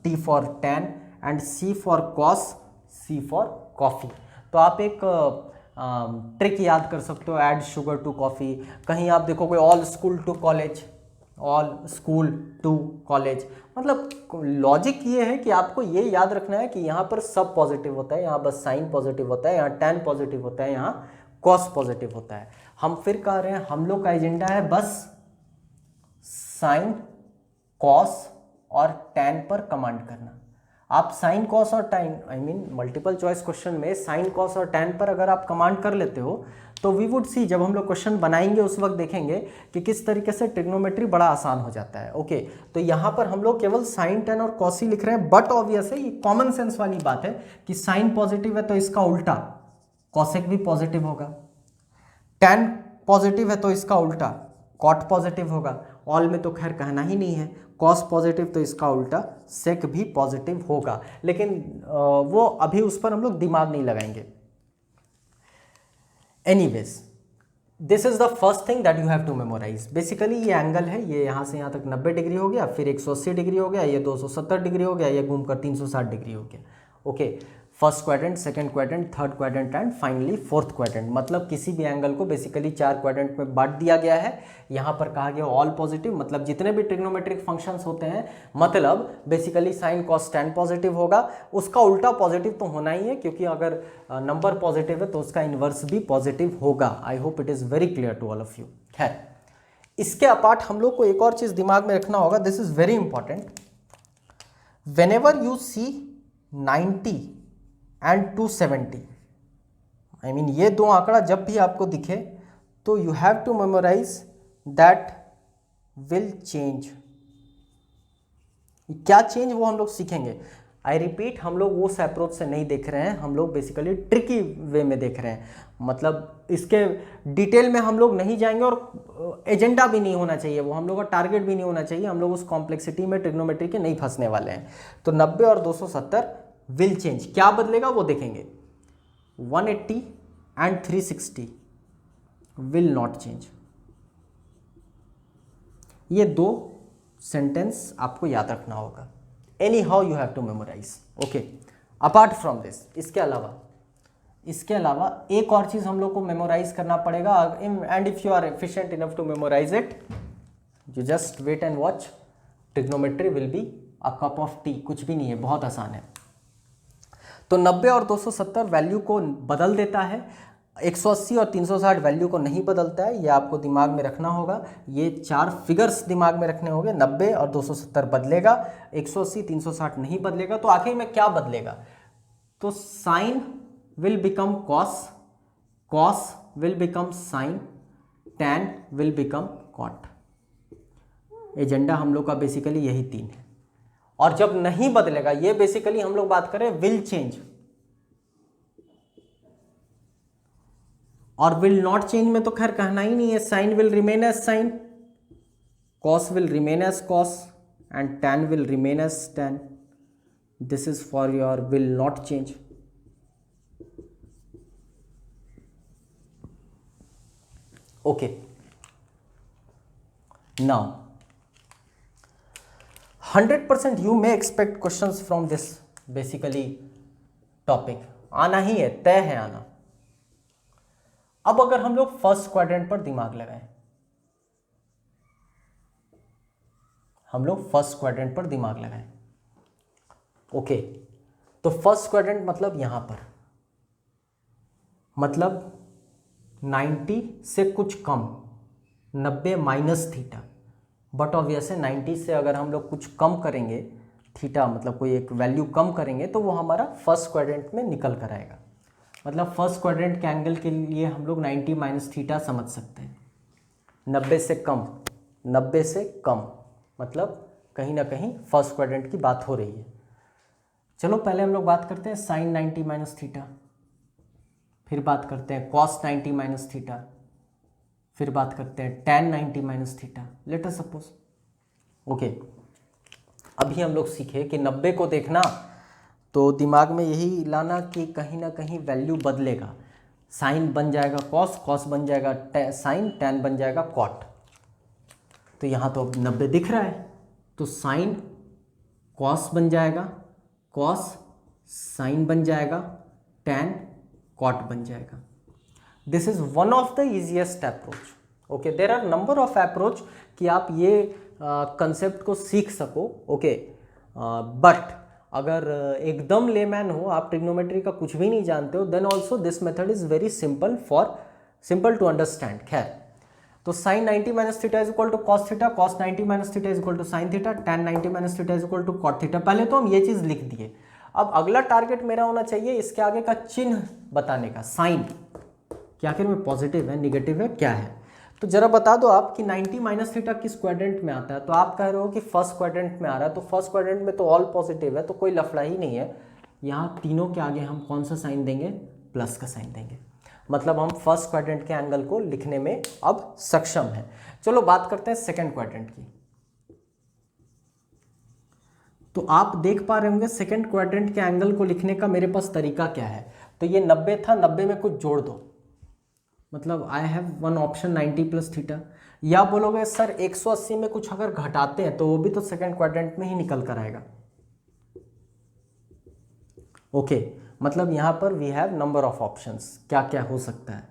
T for tan and C for cos, C for coffee। तो आप एक trick याद कर सकते हो, ऐड शुगर टू कॉफ़ी। कहीं आप देखोगे all school to college, all school to college, मतलब लॉजिक ये है कि आपको ये याद रखना है कि यहाँ पर सब पॉजिटिव होता है, यहाँ बस साइन पॉजिटिव होता है, यहाँ टैन पॉजिटिव होता है, यहाँ कॉस पॉजिटिव होता है। हम फिर कह रहे हैं हम लोग का एजेंडा है बस साइन कॉस और टैन पर कमांड करना। आप साइन कॉस और tan, I mean multiple choice question में साइन कॉस और टैन पर अगर आप कमांड कर लेते हो तो वी वुड सी, जब हम लोग क्वेश्चन बनाएंगे उस वक्त देखेंगे कि किस तरीके से ट्रिग्नोमेट्री बड़ा आसान हो जाता है। ओके, तो यहाँ पर हम लोग केवल साइन टैन और कॉस ही लिख रहे हैं, बट ऑब्वियस है, ये कॉमन सेंस वाली बात है कि साइन पॉजिटिव है तो इसका उल्टा कॉसेक भी पॉजिटिव होगा, टैन पॉजिटिव है तो इसका उल्टा कॉट पॉजिटिव होगा, ऑल में तो खैर कहना ही नहीं है, कॉस पॉजिटिव तो इसका उल्टा सेक भी पॉजिटिव होगा, लेकिन वो अभी उस पर हम लोग दिमाग नहीं लगाएंगे। Anyways, this is the first thing that you have to memorize. Basically ये एंगल है, ये यहाँ से यहाँ तक 90 डिग्री हो गया, फिर 180 डिग्री हो गया, ये 270 डिग्री हो गया, ये घूमकर 360 डिग्री हो गया। Okay, first quadrant, second quadrant, third quadrant and finally fourth quadrant. मतलब किसी भी एंगल को बेसिकली 4 क्वाड्रेंट में बांट दिया गया है। यहाँ पर कहा गया ऑल पॉजिटिव, मतलब जितने भी ट्रिग्नोमेट्रिक फंक्शंस होते हैं, मतलब basically sine cos tan positive होगा, उसका उल्टा पॉजिटिव तो होना ही है, क्योंकि अगर नंबर पॉजिटिव है तो उसका इन्वर्स भी पॉजिटिव होगा। I hope it is very clear to all of you. खैर, इसके अपार्ट हम लोग को एक और चीज़ दिमाग में रखना होगा, this is very important. Whenever you see 90 and 270, I mean ये दो आंकड़ा जब भी आपको दिखे तो you have to memorize that will change. क्या चेंज वो हम लोग सीखेंगे। आई रिपीट, हम लोग उस अप्रोच से नहीं देख रहे हैं, हम लोग बेसिकली ट्रिकी वे में देख रहे हैं। मतलब इसके डिटेल में हम लोग नहीं जाएंगे और एजेंडा भी नहीं होना चाहिए, वो हम लोग का टारगेट भी नहीं होना चाहिए। हम लोग उस कॉम्प्लेक्सिटी में ट्रिग्नोमेट्री के नहीं फंसने वाले हैं। तो 90 और 270 विल चेंज, क्या बदलेगा वो देखेंगे। 180 एंड 360 विल नॉट चेंज। ये दो सेंटेंस आपको याद रखना होगा। Anyhow you have to memorize. Okay, apart from this, इसके अलावा एक और चीज हम लोग को मेमोराइज करना पड़ेगा। And if you are efficient enough to memorize it, you just wait and watch. Trigonometry will be a cup of tea. कुछ भी नहीं है, बहुत आसान है। तो 90 और 270 वैल्यू को बदल देता है, 180 और 360 वैल्यू को नहीं बदलता है। ये आपको दिमाग में रखना होगा। ये 4 फिगर्स दिमाग में रखने होंगे। 90 और 270 बदलेगा, 180 360 नहीं बदलेगा। तो आखिर में क्या बदलेगा, तो sine will become cos, cos will become sine, tan will become cot. Agenda हम लोग का बेसिकली यही 3 है। और जब नहीं बदलेगा, ये बेसिकली हम लोग बात करें विल चेंज, और विल नॉट चेंज में तो खैर कहना ही नहीं है। Sine will remain as sine, cos will remain as cos and tan will remain as tan. This is for your will not change. Okay, now 100% you may expect questions from this basically topic। आना ही है, तय है आना। अब अगर हम लोग first quadrant पर दिमाग लगाएं, ओके, तो फर्स्ट क्वाड्रेंट मतलब यहां पर, मतलब 90 से कुछ कम, 90 माइनस थीटा। बट ऑब्वियस है 90 से अगर हम लोग कुछ कम करेंगे, थीटा मतलब कोई एक वैल्यू कम करेंगे, तो वो हमारा फर्स्ट क्वाड्रेंट में निकल कर आएगा। मतलब फर्स्ट क्वाड्रेंट के एंगल के लिए हम लोग 90 माइनस थीटा समझ सकते हैं। 90 से कम, 90 से कम मतलब कहीं ना कहीं फर्स्ट क्वाड्रेंट की बात हो रही है। चलो पहले हम लोग बात करते हैं साइन 90 माइनस थीटा, फिर बात करते हैं कॉस 90 माइनस थीटा, फिर बात करते हैं tan 90 minus theta. Late us suppose, okay, अभी हम लोग सीखे कि 90 को देखना तो दिमाग में यही लाना कि कहीं ना कहीं वैल्यू बदलेगा। साइन बन जाएगा कॉस, कॉस बन जाएगा साइन, टैन बन जाएगा कॉट। तो यहाँ तो अब 90 दिख रहा है, तो साइन कॉस बन जाएगा, कॉस साइन बन जाएगा, टैन कॉट बन जाएगा। This is one of the easiest approach. Okay, there are number of approach कि आप ये कंसेप्ट को सीख सको। ओके, बट अगर एकदम लेमैन हो, आप ट्रिग्नोमेट्री का कुछ भी नहीं जानते हो, then also this method is very simple to understand. खैर, तो sine 90 minus theta is equal to cos theta, cos 90 minus theta is equal to sine theta, tan 90 minus theta is equal to cot theta. पहले तो हम ये चीज लिख दिए। अब अगला टारगेट मेरा होना चाहिए इसके आगे का चिन्ह बताने का, साइन कि आखिर में पॉजिटिव है, निगेटिव है, क्या है। तो जरा बता दो आप कि 90 माइनस थीटा किस क्वाड्रेंट में आता है। तो आप कह रहे हो कि फर्स्ट क्वाड्रेंट में आ रहा है, तो फर्स्ट क्वाड्रेंट में तो ऑल पॉजिटिव है, तो कोई लफड़ा ही नहीं है। यहाँ तीनों के आगे हम कौन सा साइन देंगे, प्लस का साइन देंगे। मतलब हम फर्स्ट क्वाड्रेंट के एंगल को लिखने में अब सक्षम हैं। चलो बात करते हैं सेकंड क्वाड्रेंट की। तो आप देख पा रहे होंगे सेकंड क्वाड्रेंट के एंगल को लिखने का मेरे पास तरीका क्या है। तो ये 90 था, 90 में कुछ जोड़ दो, मतलब I have one option 90 plus theta. या बोलोगे सर 180 में कुछ अगर घटाते हैं तो वो भी तो सेकंड क्वाड्रेंट में ही निकल कर आएगा। ओके, मतलब यहां पर we have number of options, क्या क्या हो सकता है।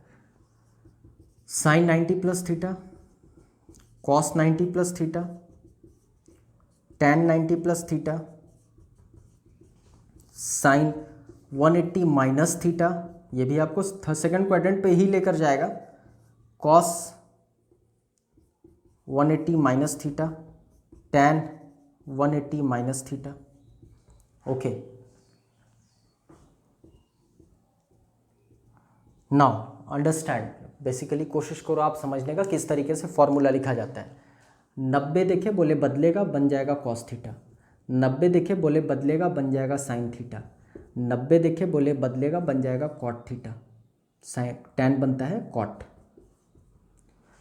Sine 90 plus theta, cos 90 plus theta, tan 90 plus theta, sine 180 minus theta, ये भी आपको सेकंड क्वाड्रेंट पे ही लेकर जाएगा, cos 180 minus theta, tan 180 minus theta. Okay, now understand, basically कोशिश करो आप समझने का किस तरीके से फॉर्मूला लिखा जाता है। 90 देखे बोले बदलेगा, बन जाएगा कॉस थीटा। 90 देखे बोले बदलेगा, बन जाएगा साइन थीटा। 90 देखे बोले बदलेगा, बन जाएगा कॉट थीटा। साइन tan बनता है कॉट।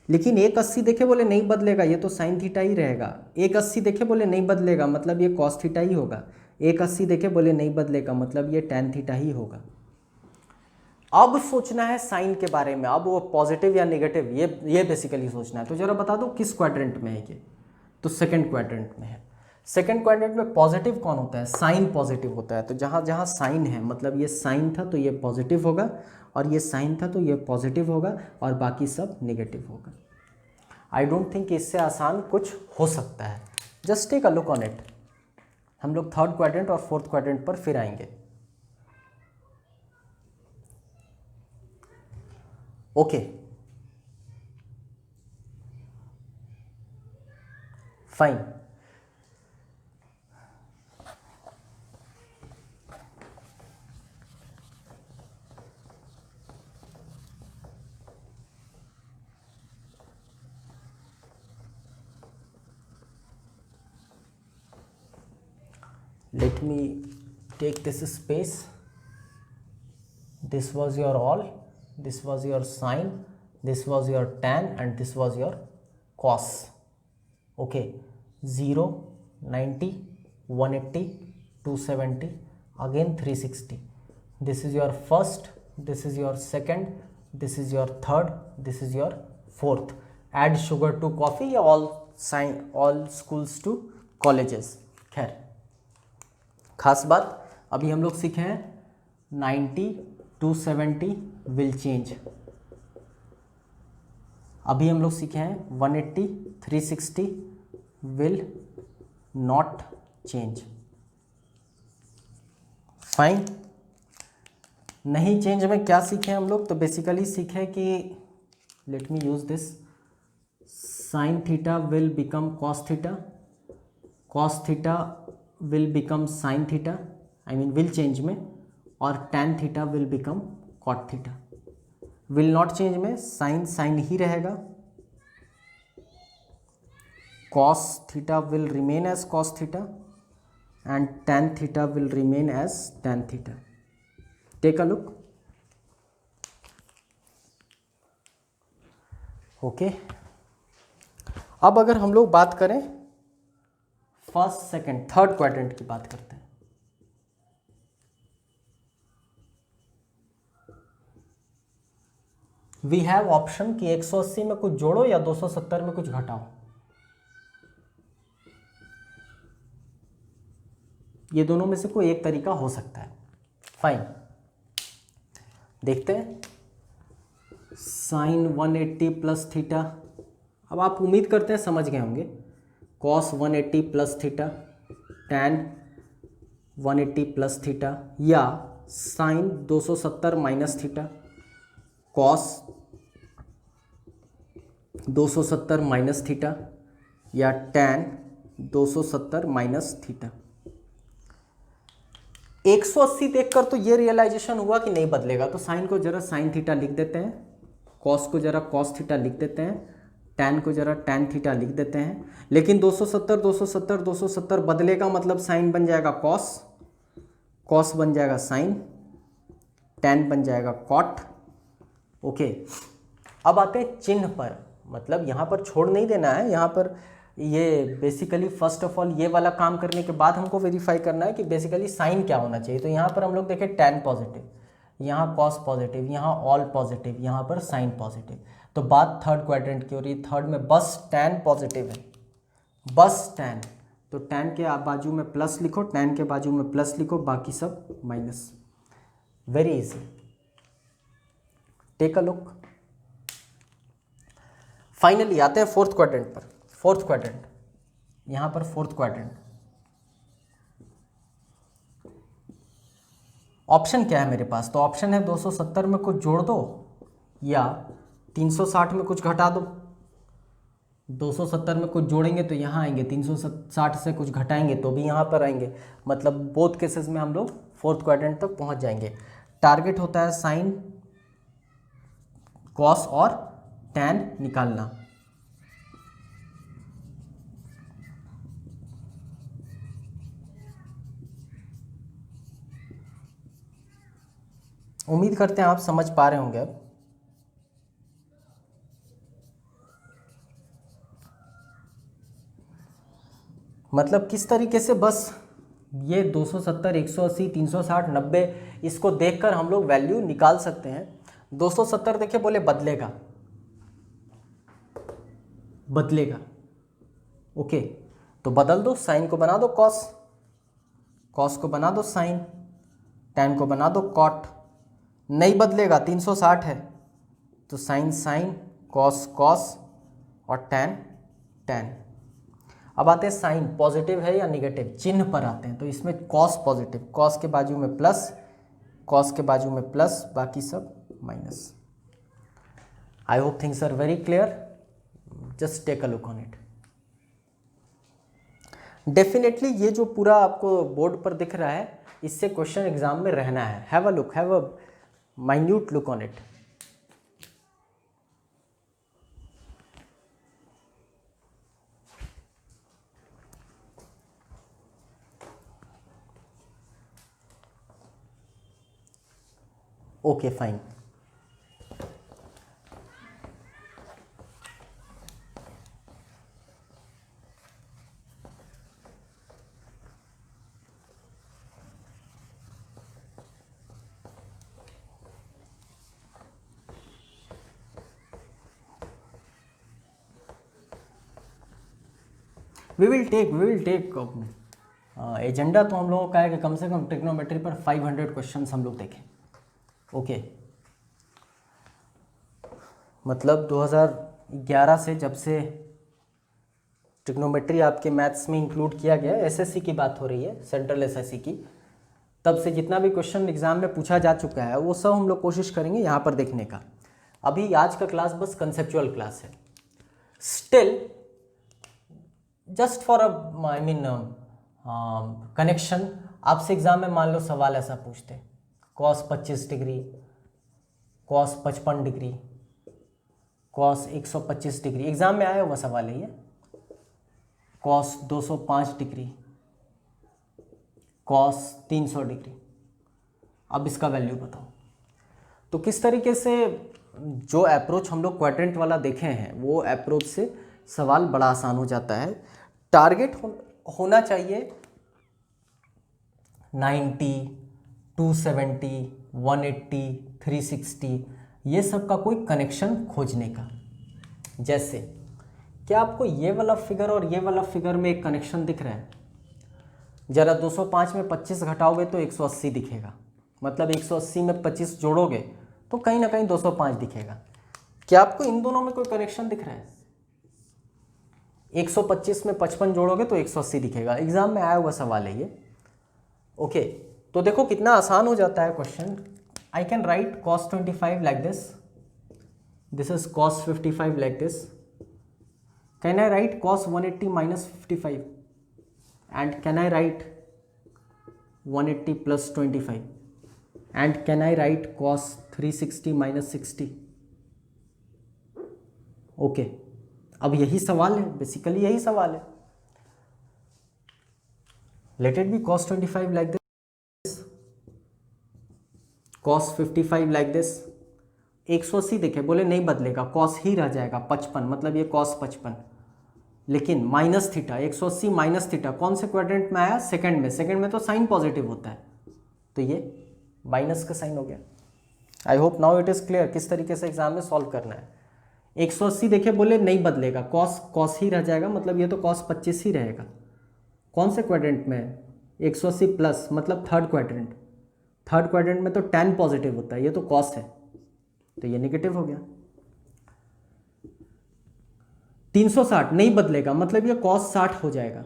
लेकिन 180 देखे बोले नहीं बदलेगा, ये तो साइन थीटा ही रहेगा। 180 देखे बोले नहीं बदलेगा, मतलब ये कॉस थीटा ही होगा। 180 देखे बोले नहीं बदलेगा, मतलब ये tan थीटा ही होगा। अब सोचना है साइन के बारे में, अब वो पॉजिटिव या नेगेटिव, ये बेसिकली सोचना है। तो जरा बता दो किस क्वाड्रेंट में है ये। तो सेकंड क्वाड्रेंट में है। सेकंड क्वाड्रेंट में पॉजिटिव कौन होता है? साइन पॉजिटिव होता है। तो जहाँ जहाँ साइन है, मतलब ये साइन था तो ये पॉजिटिव होगा, और ये साइन था तो ये पॉजिटिव होगा, और बाकी सब नेगेटिव होगा। आई डोंट थिंक इससे आसान कुछ हो सकता है। Just take a look on it. हम लोग थर्ड क्वाड्रेंट और फोर्थ क्वाड्रेंट पर फिर आएंगे। Okay, fine. Let me take this space. This was your all, this was your sine, this was your tan, and this was your cos. Okay, 0, 90, 180, 270, again 360. This is your first, this is your second, this is your third, this is your fourth. Add sugar to coffee, all schools to colleges. खैर, खास बात अभी हम लोग सीखे हैं 90, 270 will change. अभी हम लोग सीखे हैं 180, 360 विल नॉट चेंज। फाइन। नहीं चेंज में क्या सीखे हम लोग? तो बेसिकली सीखे कि let me use this, sine theta will become cos theta, cos theta will become sine theta, I mean will change में, और tan theta will become cot theta. Will not change में साइन साइन ही रहेगा, cos theta will remain as cos theta, and tan theta will remain as tan theta. Take a look. Okay, अब अगर हम लोग बात करें फर्स्ट, सेकंड, थर्ड क्वाड्रेंट की बात करते हैं। वी हैव ऑप्शन कि 180 में कुछ जोड़ो या 270 में कुछ घटाओ। ये दोनों में से कोई एक तरीका हो सकता है। फाइन, देखते हैं। साइन 180 प्लस थीटा, अब आप उम्मीद करते हैं समझ गए होंगे। Cos 180 plus theta, tan 180 plus theta, या sine 270 minus theta, cos 270 minus theta, या tan 270 माइनस थीटा। 180 देखकर तो ये रियलाइजेशन हुआ कि नहीं बदलेगा, तो साइन को जरा साइन थीटा लिख देते हैं, कॉस को जरा कॉस थीटा लिख देते हैं, tan को जरा tan थीटा लिख देते हैं। लेकिन 270 बदलेगा, मतलब साइन बन जाएगा कॉस, कॉस बन जाएगा साइन, tan बन जाएगा कॉट, ओके, अब आते हैं चिन्ह पर, मतलब यहाँ पर छोड़ नहीं देना है, यहाँ पर ये बेसिकली फर्स्ट ऑफ ऑल ये वाला काम करने के बाद हमको वेरीफाई करना है कि बेसिकली साइन क्या होना चाहिए। तो यहाँ पर हम लोग देखें tan पॉजिटिव, यहाँ कॉस पॉजिटिव, यहाँ ऑल पॉजिटिव, यहाँ पर साइन पॉजिटिव। तो बात थर्ड क्वाड्रेंट की हो रही है, थर्ड में बस tan पॉजिटिव है, बस tan। तो tan के बाजू में प्लस लिखो, tan के बाजू में प्लस लिखो, बाकी सब minus. Very easy, take a look. Finally आते हैं फोर्थ क्वाड्रेंट पर। फोर्थ क्वाड्रेंट, यहां पर फोर्थ क्वाड्रेंट, ऑप्शन क्या है मेरे पास? तो ऑप्शन है 270 में कुछ जोड़ दो या 360 में कुछ घटा दो। 270 में कुछ जोड़ेंगे तो यहाँ आएंगे, 360 से कुछ घटाएंगे तो भी यहाँ पर आएंगे। मतलब बोथ केसेस में हम लोग फोर्थ क्वाड्रेंट तक पहुँच जाएंगे। टारगेट होता है साइन, कॉस और टैन निकालना। उम्मीद करते हैं आप समझ पा रहे होंगे अब। मतलब किस तरीके से बस ये 270, 180, 360, 90 इसको देखकर हम लोग वैल्यू निकाल सकते हैं। 270 देखिए बोले बदलेगा, बदलेगा, ओके, तो बदल दो, साइन को बना दो कॉस, कॉस को बना दो साइन, टैन को बना दो कॉट। नहीं बदलेगा, 360 है तो साइन साइन, कॉस कॉस और टैन टैन। अब आते हैं साइन पॉजिटिव है या निगेटिव, चिन्ह पर आते हैं। तो इसमें कॉस पॉजिटिव, कॉस के बाजू में प्लस, कॉस के बाजू में प्लस, बाकी सब minus. I hope things are very clear, just take a look on it. Definitely ये जो पूरा आपको बोर्ड पर दिख रहा है, इससे क्वेश्चन एग्जाम में रहना है। Have a look, have a minute look on it. Okay fine, we will take agenda तो हम लोगों का है कि कम से कम ट्रिग्नोमेट्री पर 500 क्वेश्चंस हम लोग देखें। ओके, मतलब 2011 से जब से ट्रिग्नोमेट्री आपके मैथ्स में इंक्लूड किया गया है, एसएससी की बात हो रही है, सेंट्रल एसएससी की, तब से जितना भी क्वेश्चन एग्जाम में पूछा जा चुका है वो सब हम लोग कोशिश करेंगे यहाँ पर देखने का। अभी आज का क्लास बस कंसेप्चुअल क्लास है। Still just for I mean connection, आपसे एग्जाम में मान लो सवाल ऐसा पूछते, cos 25 degree, cos 55 degree, cos 125 degree, exam में आया हुआ सवाल है ये, कॉस 205 डिग्री, कॉस 300 डिग्री। अब इसका वैल्यू बताओ। तो किस तरीके से जो अप्रोच हम लोग क्वाड्रेंट वाला देखे हैं वो अप्रोच से सवाल बड़ा आसान हो जाता है। टारगेट होना चाहिए 90, 270, 180, 360, ये सब का कोई कनेक्शन खोजने का। जैसे क्या आपको ये वाला फिगर और ये वाला फिगर में एक कनेक्शन दिख रहा है? जरा 205 में 25 घटाओगे तो 180 दिखेगा, मतलब 180 में 25 जोड़ोगे तो कहीं ना कहीं 205 दिखेगा। क्या आपको इन दोनों में कोई कनेक्शन दिख रहा है? 125 में 55 जोड़ोगे तो 180 दिखेगा, एग्जाम में आया हुआ सवाल है ये। ओके, तो देखो कितना आसान हो जाता है question. I can right cos 25 like this, this is cos 55 like this. Can I right cos 180 minus 55 and can I write 180 plus 25 and can I write cos 360 minus 60? Okay, अब यही सवाल है, बेसिकली यही सवाल है। Let it be cos 25 like this, cos 55 like this, 180 देखे बोले नहीं बदलेगा, कॉस ही रह जाएगा 55, मतलब ये कॉस 55। लेकिन माइनस थीटा 180 माइनस थीटा कौन से क्वाड्रेंट में आया? सेकंड में। सेकंड में तो साइन पॉजिटिव होता है, तो ये माइनस का साइन हो गया। I hope now it is clear किस तरीके से एग्जाम में सॉल्व करना है। 180 देखे बोले नहीं बदलेगा, कॉस कॉस ही रह जाएगा, मतलब ये तो कॉस 25 ही रहेगा। कौन से क्वाड्रेंट में है? 180 प्लस मतलब थर्ड क्वाड्रेंट। थर्ड क्वाड्रेंट में तो tan पॉजिटिव होता है, ये तो कॉस है, तो ये नेगेटिव हो गया। 360 नहीं बदलेगा, मतलब ये कॉस 60 हो जाएगा।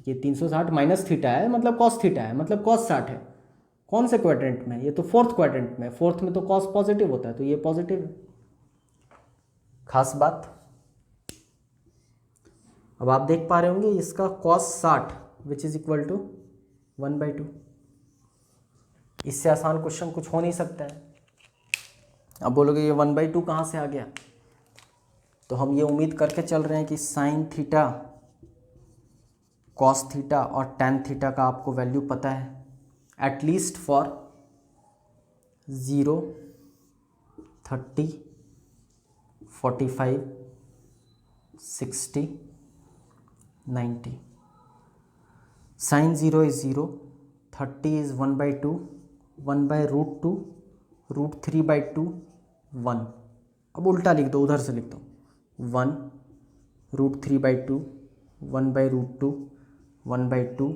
ये 360 माइनस थीटा है, मतलब कॉस थीटा है, मतलब कॉस 60 है। कौन से क्वाड्रेंट में? ये तो फोर्थ क्वाड्रेंट में। फोर्थ में तो कॉस पॉजिटिव होता है, तो ये पॉजिटिव है। खास बात, अब आप देख पा रहे होंगे इसका cos 60 which is equal to 1/2। इससे आसान क्वेश्चन कुछ हो नहीं सकता है। अब बोलोगे ये 1/2 कहाँ से आ गया? तो हम ये उम्मीद करके चल रहे हैं कि साइन थीटा, कॉस थीटा और टैन थीटा का आपको वैल्यू पता है, at least for 0, 30, 45, 60, 90। Sine 0 is 0, 30 is 1/2, 1/√2, √3/2, 1। अब उल्टा लिख दो, उधर से लिख दो, 1 √3/2, 1/√2, 1/2,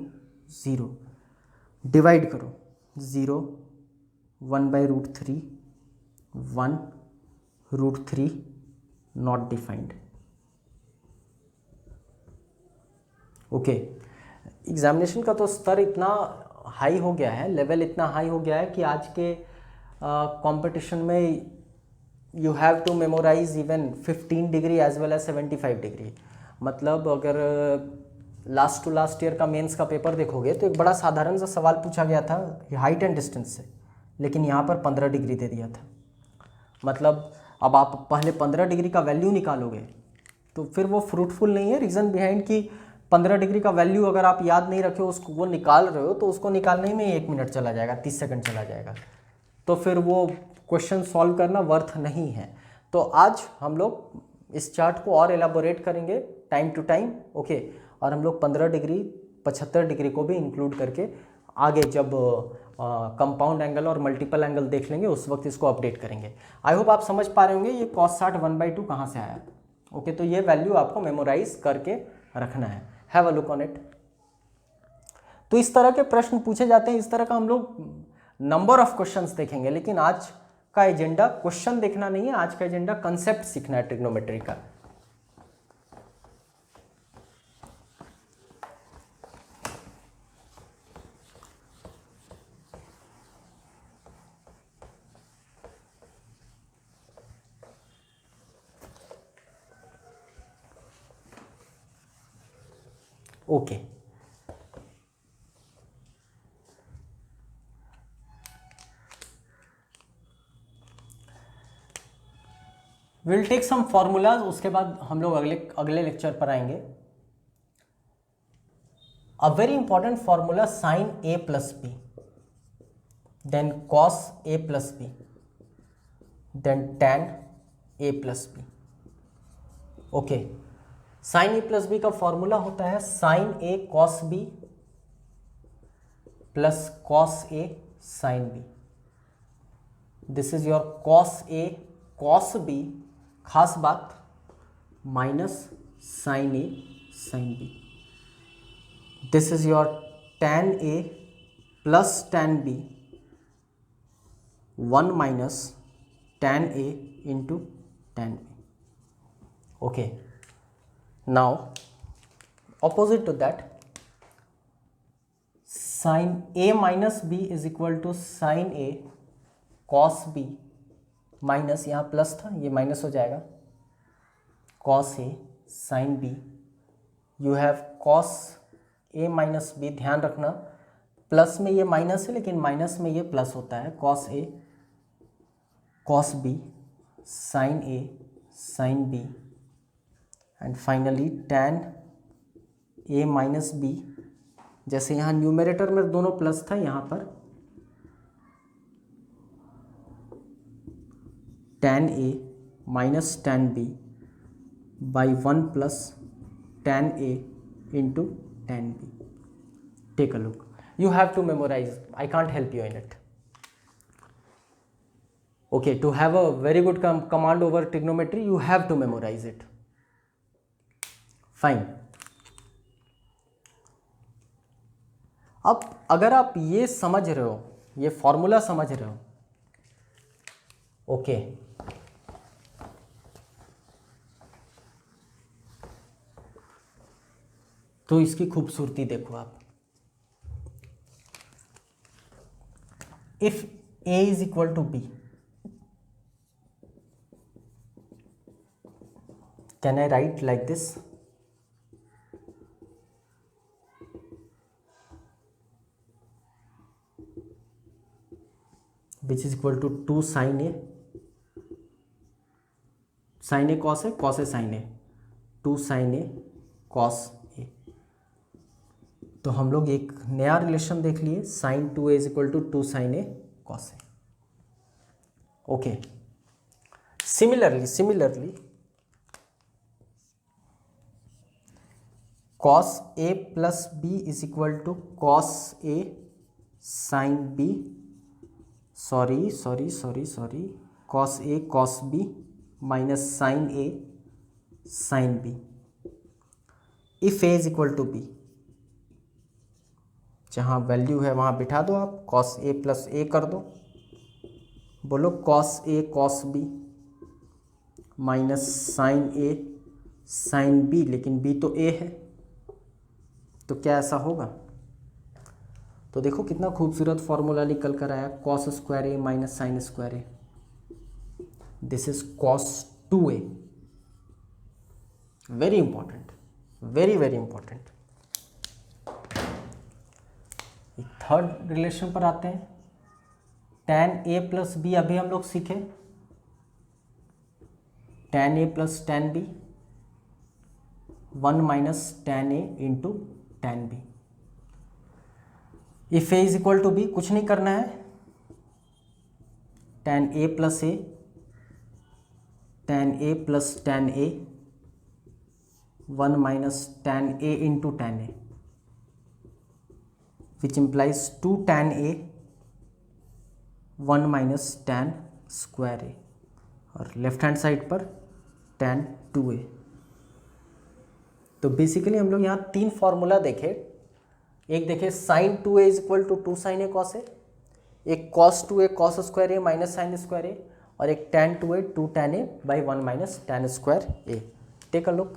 0। डिवाइड करो, 0, 1/√3, 1, √3 नॉट डिफाइंड। ओके, एग्जामिनेशन का तो स्तर इतना हाई हो गया है, लेवल इतना हाई हो गया है कि आज के कंपटीशन में you have to memorise even 15 degree as well as 75 degree. मतलब अगर लास्ट टू लास्ट ईयर का मेंस का पेपर देखोगे तो एक बड़ा साधारण सा सवाल पूछा गया था हाइट एंड डिस्टेंस से, लेकिन यहाँ पर 15 डिग्री दे दिया था। मतलब अब आप पहले 15 डिग्री का वैल्यू निकालोगे तो फिर वो फ्रूटफुल नहीं है। रीज़न बिहाइंड कि 15 डिग्री का वैल्यू अगर आप याद नहीं रखे हो, उसको वो निकाल रहे हो, तो उसको निकालने में 1 मिनट चला जाएगा, 30 सेकंड चला जाएगा, तो फिर वो क्वेश्चन सॉल्व करना वर्थ नहीं है। तो आज हम लोग इस चार्ट को और एलाबोरेट करेंगे टाइम टू टाइम, ओके। और हम लोग 15 डिग्री 75 डिग्री को भी इंक्लूड करके आगे जब कंपाउंड एंगल और मल्टीपल एंगल देख लेंगे उस वक्त इसको अपडेट करेंगे। आई होप आप समझ पा रहे होंगे ये cos 60 1/2 कहाँ से आया, ओके। तो ये वैल्यू आपको मेमोराइज करके रखना है। Have a look on it. तो इस तरह के प्रश्न पूछे जाते हैं, इस तरह का हम लोग नंबर ऑफ क्वेश्चंस देखेंगे, लेकिन आज का एजेंडा क्वेश्चन देखना नहीं है, आज का एजेंडा कंसेप्ट सीखना है ट्रिग्नोमेट्री का। Okay, will take some formulas, उसके बाद हम लोग अगले लेक्चर पर आएंगे। A very important formula sine a plus B, then cos a plus B, then tan a plus B, okay. Sine a plus B का फॉर्मूला होता है sine a cos b plus cos a sine b। This is your cos a cos b, खास बात, minus sine a sine b। This is your tan a plus tan b, 1 minus tan a into tan b, okay. Now opposite to that, sin a minus b is equal to sine a cos b minus, यहाँ plus था ये minus हो जाएगा, cos a sin b। You have cos a minus b, ध्यान रखना plus में ये minus है लेकिन माइनस में ये प्लस होता है, cos a cos b sin a sin b, and finally tan a minus b। जैसे यहाँ न्यूमरेटर में दोनों प्लस था, यहाँ पर tan A minus tan B by 1 plus tan A into tan B. Take a look. You have to memorize. I can't help you in it. Okay, to have a very good command over trigonometry, you have to memorize it. Fine. अब अगर आप ये समझ रहे हो, ये formula समझ रहे हो, ओके, तो इसकी खूबसूरती देखो आप. If A is equal to B, can I write like this? which is equal to 2 sin A, sin A cos A, cos A sin A, 2 sin A cos A. तो हम लोग एक नया रिलेशन देख लिए, sin 2A is equal to 2 sin A cos A. Okay, similarly cos A plus B is equal to cos A sin B, sorry, cos A cos B minus sin A sin B. If A is equal to B, जहाँ value है वहाँ बिठा दो आप, cos A plus A कर दो, बोलो cos A cos B minus sin A sin B, लेकिन B तो A है, तो क्या ऐसा होगा? तो देखो कितना खूबसूरत फॉर्मूला निकल कर आया, cos square A minus sine square A. This is cos 2A. Very important, very very important. Third relation पर आते हैं. tan A प्लस B अभी हम लोग सीखे, tan A plus tan B, 1 minus tan A into tan B. If A is equal to B, कुछ नहीं करना है, tan A plus A, tan A plus tan A, 1 minus tan A into tan A, which implies 2 tan A, 1 minus tan square A, और left hand side पर tan 2A. तो basically हम लोग यहाँ तीन फॉर्मूला देखे. एक देखे sin 2A is equal to 2 sin A cos A, एक cos 2A cos square A minus sine square A, और एक tan 2A 2 tan A by 1 minus tan square A. Take a look.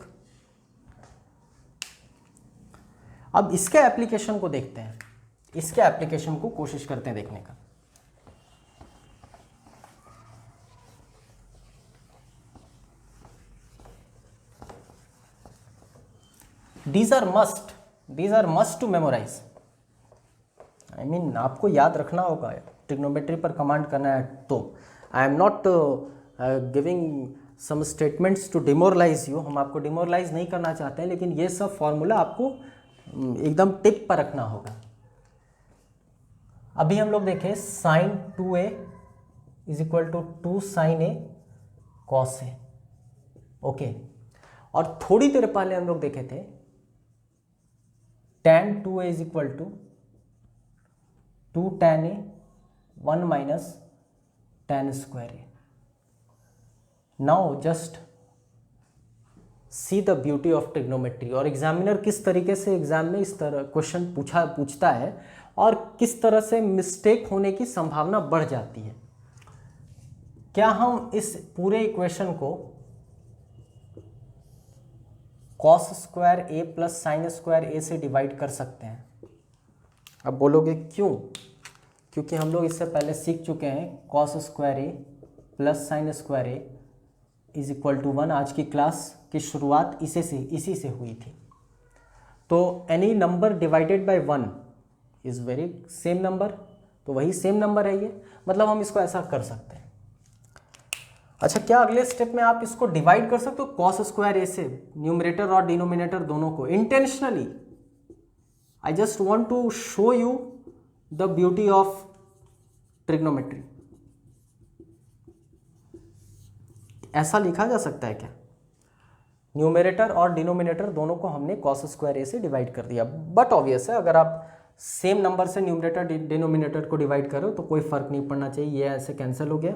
अब इसके application को देखते हैं, इसके application को कोशिश करते हैं देखने का. These are must to memorize. I mean आपको याद रखना होगा, ट्रिग्नोमेट्री पर कमांड करना है तो. I am not giving some statements to demoralise you, हम आपको डिमोरलाइज नहीं करना चाहते हैं, लेकिन ये सब फॉर्मूला आपको एकदम टिप पर रखना होगा. अभी हम लोग देखें sin 2A is equal to 2 sin A cos A. Okay, और थोड़ी देर पहले हम लोग देखे थे tan 2A is equal to 2 tan A 1 minus tan square A. Now just see the beauty of trigonometry, और एग्जामिनर किस तरीके से एग्जाम में इस तरह क्वेश्चन पूछता है और किस तरह से मिस्टेक होने की संभावना बढ़ जाती है. क्या हम इस पूरे इक्वेशन को cos square A plus sine square A से डिवाइड कर सकते हैं? अब बोलोगे क्यों? क्योंकि हम लोग इससे पहले सीख चुके हैं cos square A plus sine square A is equal to 1. आज की क्लास की शुरुआत इसी से हुई थी. तो any number divided by 1 is very same number, तो वही सेम नंबर है ये, मतलब हम इसको ऐसा कर सकते हैं. अच्छा, क्या अगले स्टेप में आप इसको डिवाइड कर सकते हो cos स्क्वायर A से, न्यूमरेटर और डिनोमिनेटर दोनों को intentionally? I just want to show you the beauty of trigonometry. ऐसा लिखा जा सकता है क्या? न्यूमरेटर और डिनोमिनेटर दोनों को हमने कॉस स्क्वायर ए से डिवाइड कर दिया, बट ऑब्वियस है अगर आप सेम नंबर से न्यूमरेटर डिनोमिनेटर को डिवाइड करो तो कोई फ़र्क नहीं पड़ना चाहिए, ये ऐसे कैंसिल हो गया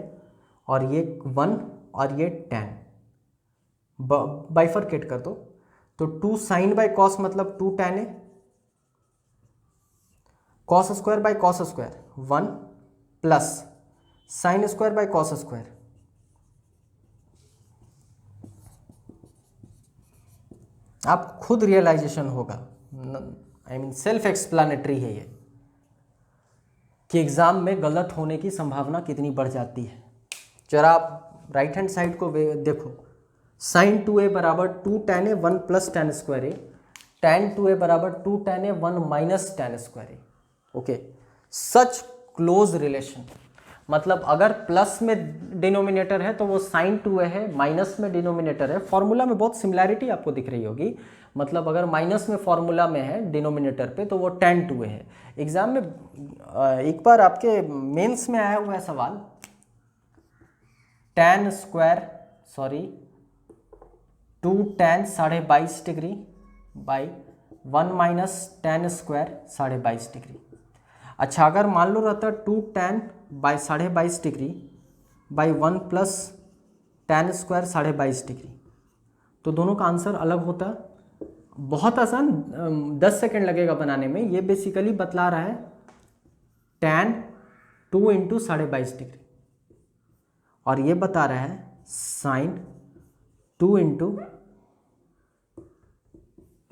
और ये 1 और ये 10 बाइफरकेट कर दो तो 2 साइन बाय कॉस मतलब 2 tan है, cos square by cos square 1 plus sine square by cos square, आप खुद रियलाइजेशन होगा, आई मीन सेल्फ एक्सप्लानेटरी है ये, कि एग्ज़ाम में गलत होने की संभावना कितनी बढ़ जाती है। जरा आप राइट हैंड साइड को देखो, साइन 2a बराबर 2 tan a 1 plus tan square A, tan 2a बराबर 2 tan a 1 minus tan square A. Okay, such close relation, मतलब अगर प्लस में डिनोमिनेटर है तो वो साइन 2a है, माइनस में डिनोमिनेटर है, फॉर्मूला में बहुत सिमिलैरिटी आपको दिख रही होगी, मतलब अगर माइनस में फॉर्मूला में है डिनोमिनेटर पे तो वो tan 2a है। एग्जाम में एक बार आपके मेंस में आया हुआ है सवाल, tan square 2 tan 22.5 degree by 1 minus tan square 22.5 degree. अच्छा, अगर मान लो रहता 2 tan by 22.5 degree by 1 plus tan square 22.5 degree, तो दोनों का आंसर अलग होता। बहुत आसान, 10 सेकेंड लगेगा बनाने में। ये बेसिकली बतला रहा है tan 2 इंटू 22.5 डिग्री और ये बता रहा है साइन 2 इंटू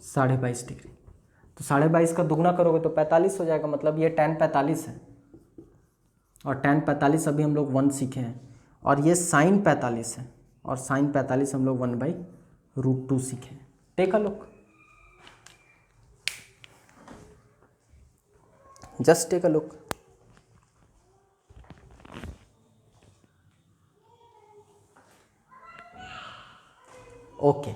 22.5 डिग्री। तो 22.5 का दुगना करोगे तो 45 हो जाएगा, मतलब ये tan 45 है और tan 45 अभी हम लोग 1 सीखे हैं, और ये साइन 45 है और साइन 45 हम लोग 1/√2 सीखे हैं। Take a look, just take a look. Okay,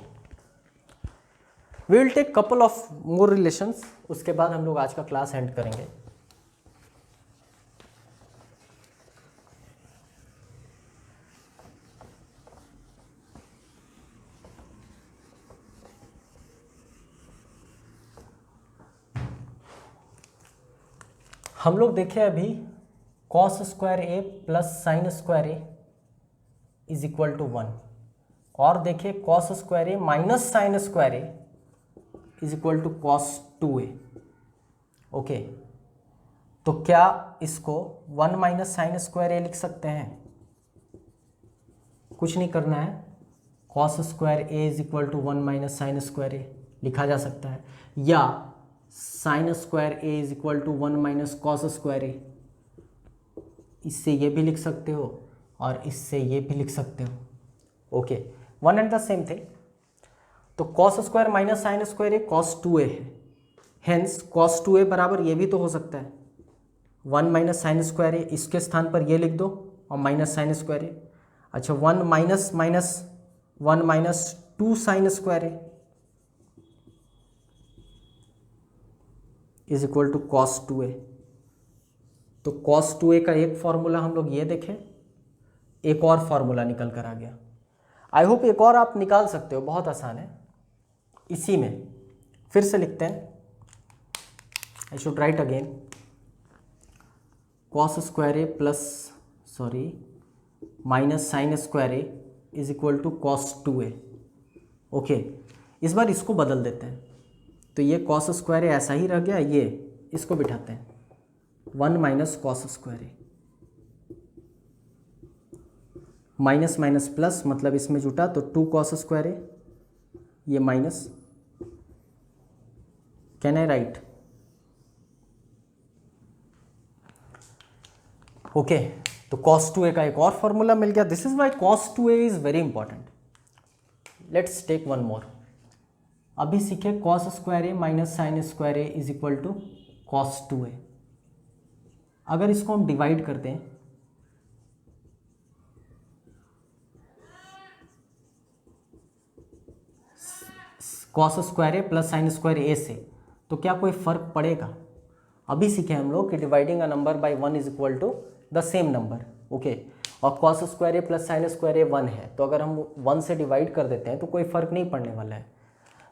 we will take couple of more relations, उसके बाद हम लोग आज का क्लास एंड करेंगे। हम लोग देखें अभी cos square A plus sine square A is equal to 1, और देखिए cos square A minus sine square A is equal to cos 2a। Okay, तो क्या इसको 1 माइनस साइन स्क्वायर ए लिख सकते हैं? कुछ नहीं करना है, cos square A is equal to 1 minus sine square a लिखा जा सकता है, या sine square A is equal to 1 minus cos square a, इससे ये भी लिख सकते हो और इससे ये भी लिख सकते हो। Okay, one and the same thing. तो cos square minus sine square ए कॉस 2a है, हेंस कॉस 2a बराबर ये भी तो हो सकता है 1 माइनस साइन स्क्वायर ए, इसके स्थान पर ये लिख दो और माइनस साइन स्क्वायर ए। अच्छा, 1 minus minus 1 minus 2 sine square A is equal to cos 2a। तो कॉस 2a का एक फॉर्मूला हम लोग ये देखें, एक और फॉर्मूला निकल कर आ गया। आई होप एक और आप निकाल सकते हो, बहुत आसान है। इसी में फिर से लिखते हैं, I should write again, cos square A plus minus sine square A is equal to cos 2a। Okay, इस बार इसको बदल देते हैं, तो ये कॉस स्क्वायर ए ऐसा ही रह गया, ये इसको बिठाते हैं 1 minus cos square A, minus minus plus मतलब इसमें जुटा तो 2 कॉस स्क्वायर ए, ये minus, can I write? Okay, तो cos 2a का एक और फॉर्मूला मिल गया। This is why cos 2a इज very important. Let's take one more. अभी सीखे cos square A minus sine square A is equal to cos 2a। अगर इसको हम डिवाइड करते हैं, cos square A plus sine square ए से, तो क्या कोई फर्क पड़ेगा? अभी सीखे हम लोग कि dividing a number by 1 is equal to the same number. Okay, और cos square A plus sine square A 1 है, तो अगर हम 1 से डिवाइड कर देते हैं तो कोई फ़र्क नहीं पड़ने वाला है।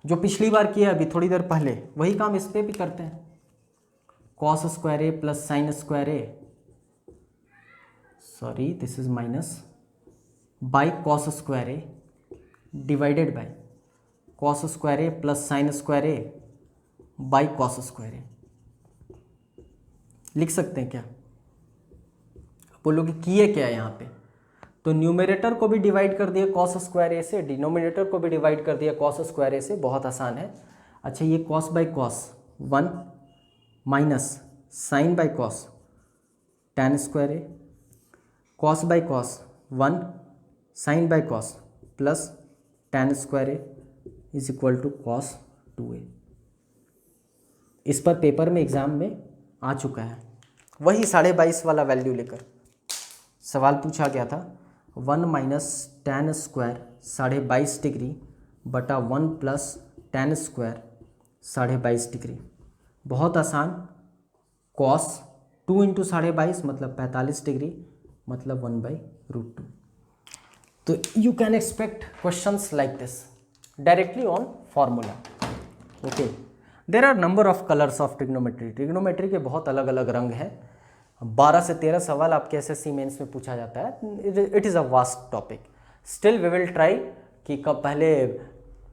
जो पिछली बार किया अभी थोड़ी देर पहले वही काम इस पर भी करते हैं। Cos square A plus sine square A, sorry this is minus, by cos square A divided by cos square A plus sine square A by cos square A. लिख सकते हैं क्या? बोलोगे किए क्या है यहाँ पे? तो न्यूमरेटर को भी डिवाइड कर दिया कॉस स्क्वायर ए से, डिनोमिनेटर को भी डिवाइड कर दिया कॉस स्क्वायर ए से, बहुत आसान है। अच्छा ये cos by cos 1 minus sine by cos tan square A, cos by cos 1 sine by cos plus tan square A is equal to cos 2a। इस पर पेपर में एग्ज़ाम में आ चुका है, वही 22.5 वाला वैल्यू लेकर सवाल पूछा गया था। 1 माइनस tan स्क्वायर 22.5 डिग्री बटा 1 प्लस tan स्क्वायर 22.5 डिग्री। बहुत आसान, कॉस 2 इंटू 22.5 मतलब 45 डिग्री, मतलब 1/√2। तो you can expect questions like this directly on formula. Okay, there are number of colours of trigonometry. Trigonometry के बहुत अलग अलग रंग हैं। 12 से 13 सवाल आपके एसएससी मेंस में पूछा जाता है। It is a vast topic. Still we will try कि कब पहले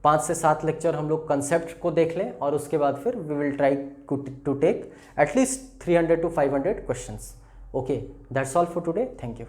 5 से 7 लेक्चर हम लोग कंसेप्ट को देख लें और उसके बाद फिर we will try to take at least 300 to 500 questions. Okay, that's all for today. Thank you.